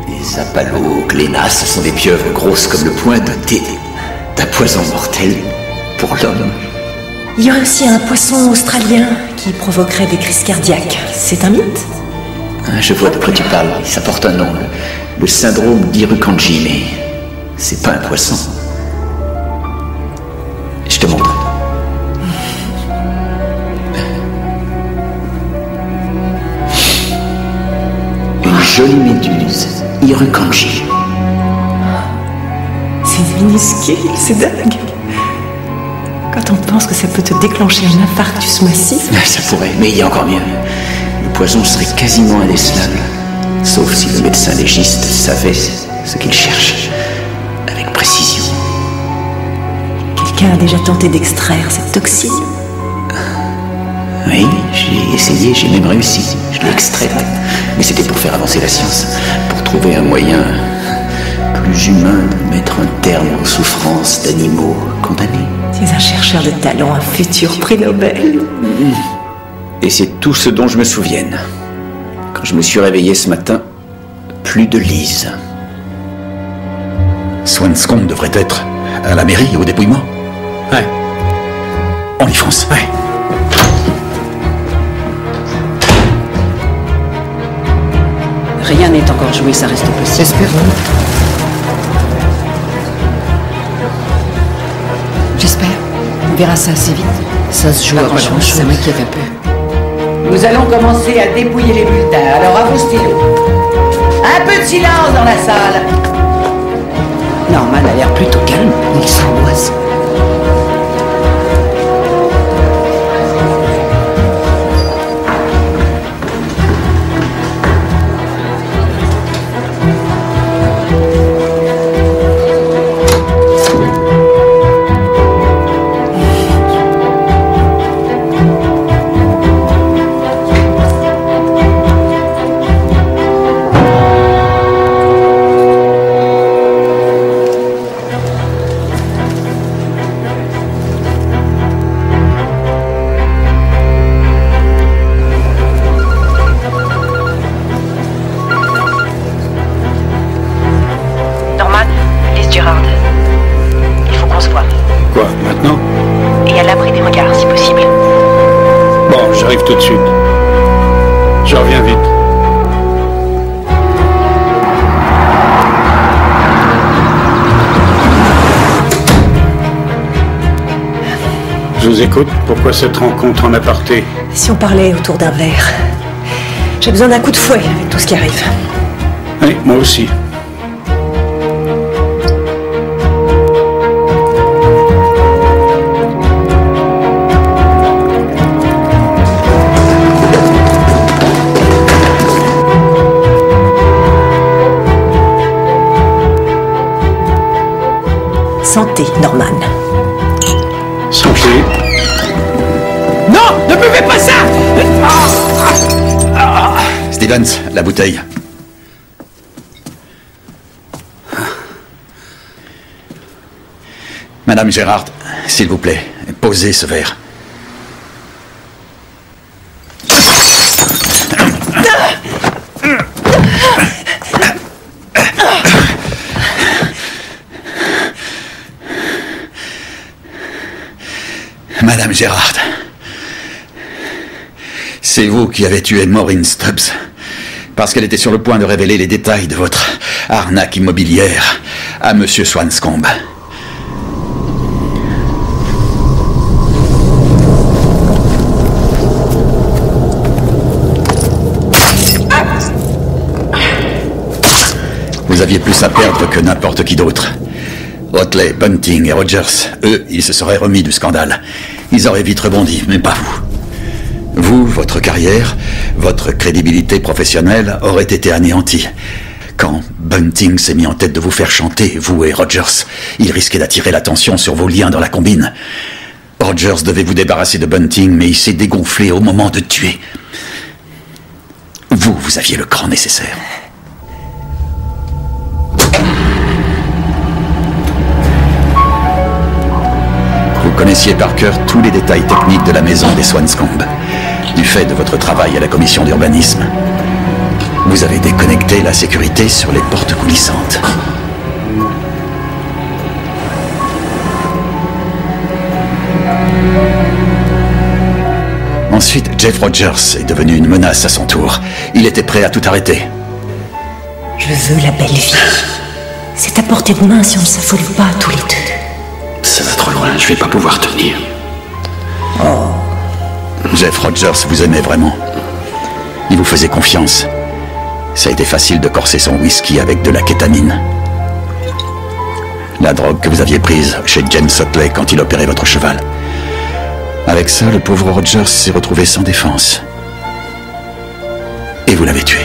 des apalos, glénas. Ce sont des pieuvres grosses comme le poing d'un poison mortel pour l'homme. Il y aurait aussi un poisson australien qui provoquerait des crises cardiaques. C'est un mythe? Je vois de quoi tu parles. Ça porte un nom. Le syndrome d'Irukandji, mais c'est pas un poisson. Je te montre. Une jolie méduse, Irukandji. C'est minuscule, c'est dingue. Quand on pense que ça peut te déclencher un infarctus massif... Ça pourrait, mais il y a encore mieux. Le poison serait quasiment indécelable. Sauf si le médecin légiste savait ce qu'il cherche. Avec précision. Quelqu'un a déjà tenté d'extraire cette toxine? Oui, j'ai essayé, j'ai même réussi. Je l'ai extraite. Mais c'était pour faire avancer la science. Pour trouver un moyen plus humain de mettre un terme aux souffrances d'animaux condamnés. Tu es un chercheur de talent, un futur prix Nobel. Et c'est tout ce dont je me souvienne. Quand je me suis réveillé ce matin, plus de Liz. Swanscombe devrait être à la mairie, au dépouillement. Ouais. On y fonce. Ouais. Rien n'est encore encore jouer, ça reste possible. Espérons. J'espère. On verra ça assez vite. Ça se joue à grand-chose, ça m'inquiète un peu. Nous allons commencer à dépouiller les bulletins, alors à vos stylos. Un peu de silence dans la salle. Norman a l'air plutôt calme. Il s'angoisse. Tout de suite. Je reviens vite. Je vous écoute. Pourquoi cette rencontre en aparté? Si on parlait autour d'un verre. J'ai besoin d'un coup de fouet avec tout ce qui arrive. Oui, moi aussi. Santé, Norman. Santé. Non, ne buvez pas ça. Stevens, la bouteille. Madame Gérard, s'il vous plaît, posez ce verre. Madame Gérard, c'est vous qui avez tué Maureen Stubbs, parce qu'elle était sur le point de révéler les détails de votre arnaque immobilière à Monsieur Swanscombe. Vous aviez plus à perdre que n'importe qui d'autre. Otley, Bunting et Rogers, eux, ils se seraient remis du scandale. Ils auraient vite rebondi, mais pas vous. Vous, votre carrière, votre crédibilité professionnelle auraient été anéanties. Quand Bunting s'est mis en tête de vous faire chanter, vous et Rogers, il risquait d'attirer l'attention sur vos liens dans la combine. Rogers devait vous débarrasser de Bunting, mais il s'est dégonflé au moment de tuer. Vous aviez le cran nécessaire. Vous connaissiez par cœur tous les détails techniques de la maison des Swanscombe, du fait de votre travail à la commission d'urbanisme. Vous avez déconnecté la sécurité sur les portes coulissantes. Ensuite, Jeff Rogers est devenu une menace à son tour. Il était prêt à tout arrêter. Je veux la belle vie. C'est à portée de main si on ne s'affole pas tous les deux. Ça va trop loin, je vais pas pouvoir tenir. Oh. Jeff Rogers vous aimait vraiment. Il vous faisait confiance. Ça a été facile de corser son whisky avec de la kétamine. La drogue que vous aviez prise chez James Otley quand il opérait votre cheval. Avec ça, le pauvre Rogers s'est retrouvé sans défense. Et vous l'avez tué.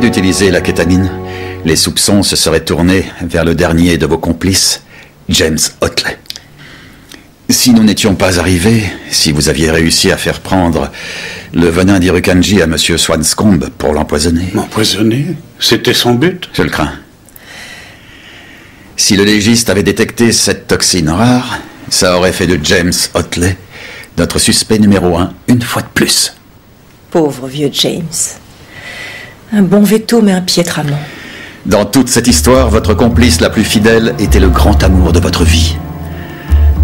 D'utiliser la kétamine. les soupçons se seraient tournés vers le dernier de vos complices, James Otley. Si nous n'étions pas arrivés, si vous aviez réussi à faire prendre le venin d'Irukandji à M. Swanscombe pour l'empoisonner... M'empoisonner? C'était son but? Je le crains. Si le légiste avait détecté cette toxine rare, ça aurait fait de James Otley notre suspect numéro 1 une fois de plus. Pauvre vieux James. Un bon veto, mais un piètre amant. Dans toute cette histoire, votre complice la plus fidèle était le grand amour de votre vie.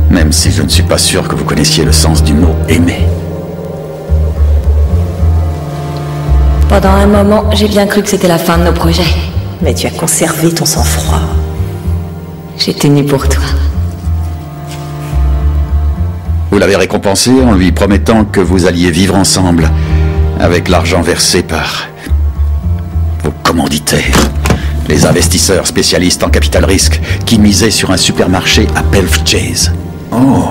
Même si je ne suis pas sûr que vous connaissiez le sens du mot « aimer ». Pendant un moment, j'ai bien cru que c'était la fin de nos projets. Mais tu as conservé ton sang-froid. J'ai tenu pour toi. Vous l'avez récompensé en lui promettant que vous alliez vivre ensemble avec l'argent versé par vos commanditaires, les investisseurs spécialistes en capital risque qui misaient sur un supermarché à Pelf Chase. Oh.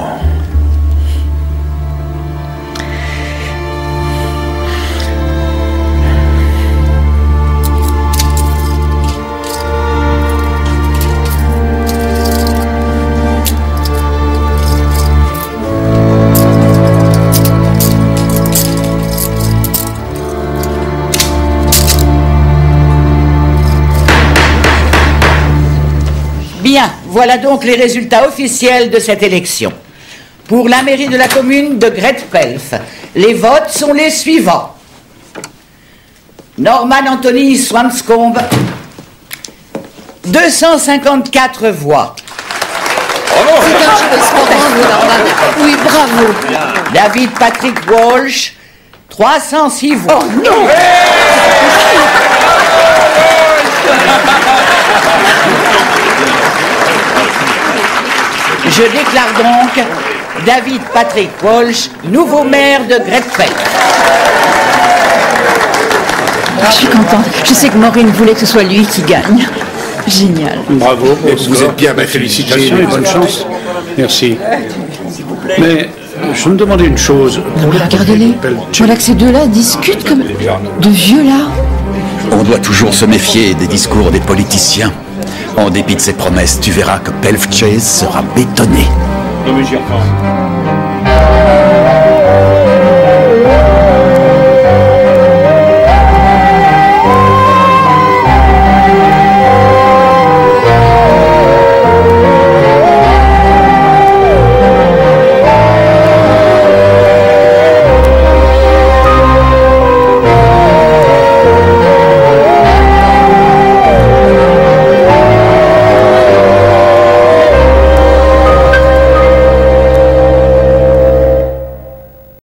Bien, voilà donc les résultats officiels de cette élection. Pour la mairie de la commune de Great-Pelf, les votes sont les suivants. Norman Anthony Swanscombe, 254 voix. Oui, bravo. David Patrick Walsh, 306 voix. Oh non! Je déclare donc David Patrick Walsh, nouveau maire de Great-Pelf. Je suis contente. Je sais que Maureen voulait que ce soit lui qui gagne. Génial. Bravo. Vous êtes bien, félicitations et bonne chance. Merci. Mais je me demandais une chose. Non mais regardez-les. Voilà que ces deux-là discutent comme de vieux là. On doit toujours se méfier des discours des politiciens. En dépit de ses promesses, tu verras que Pelf Chase sera bétonné. Non mais j'y repense.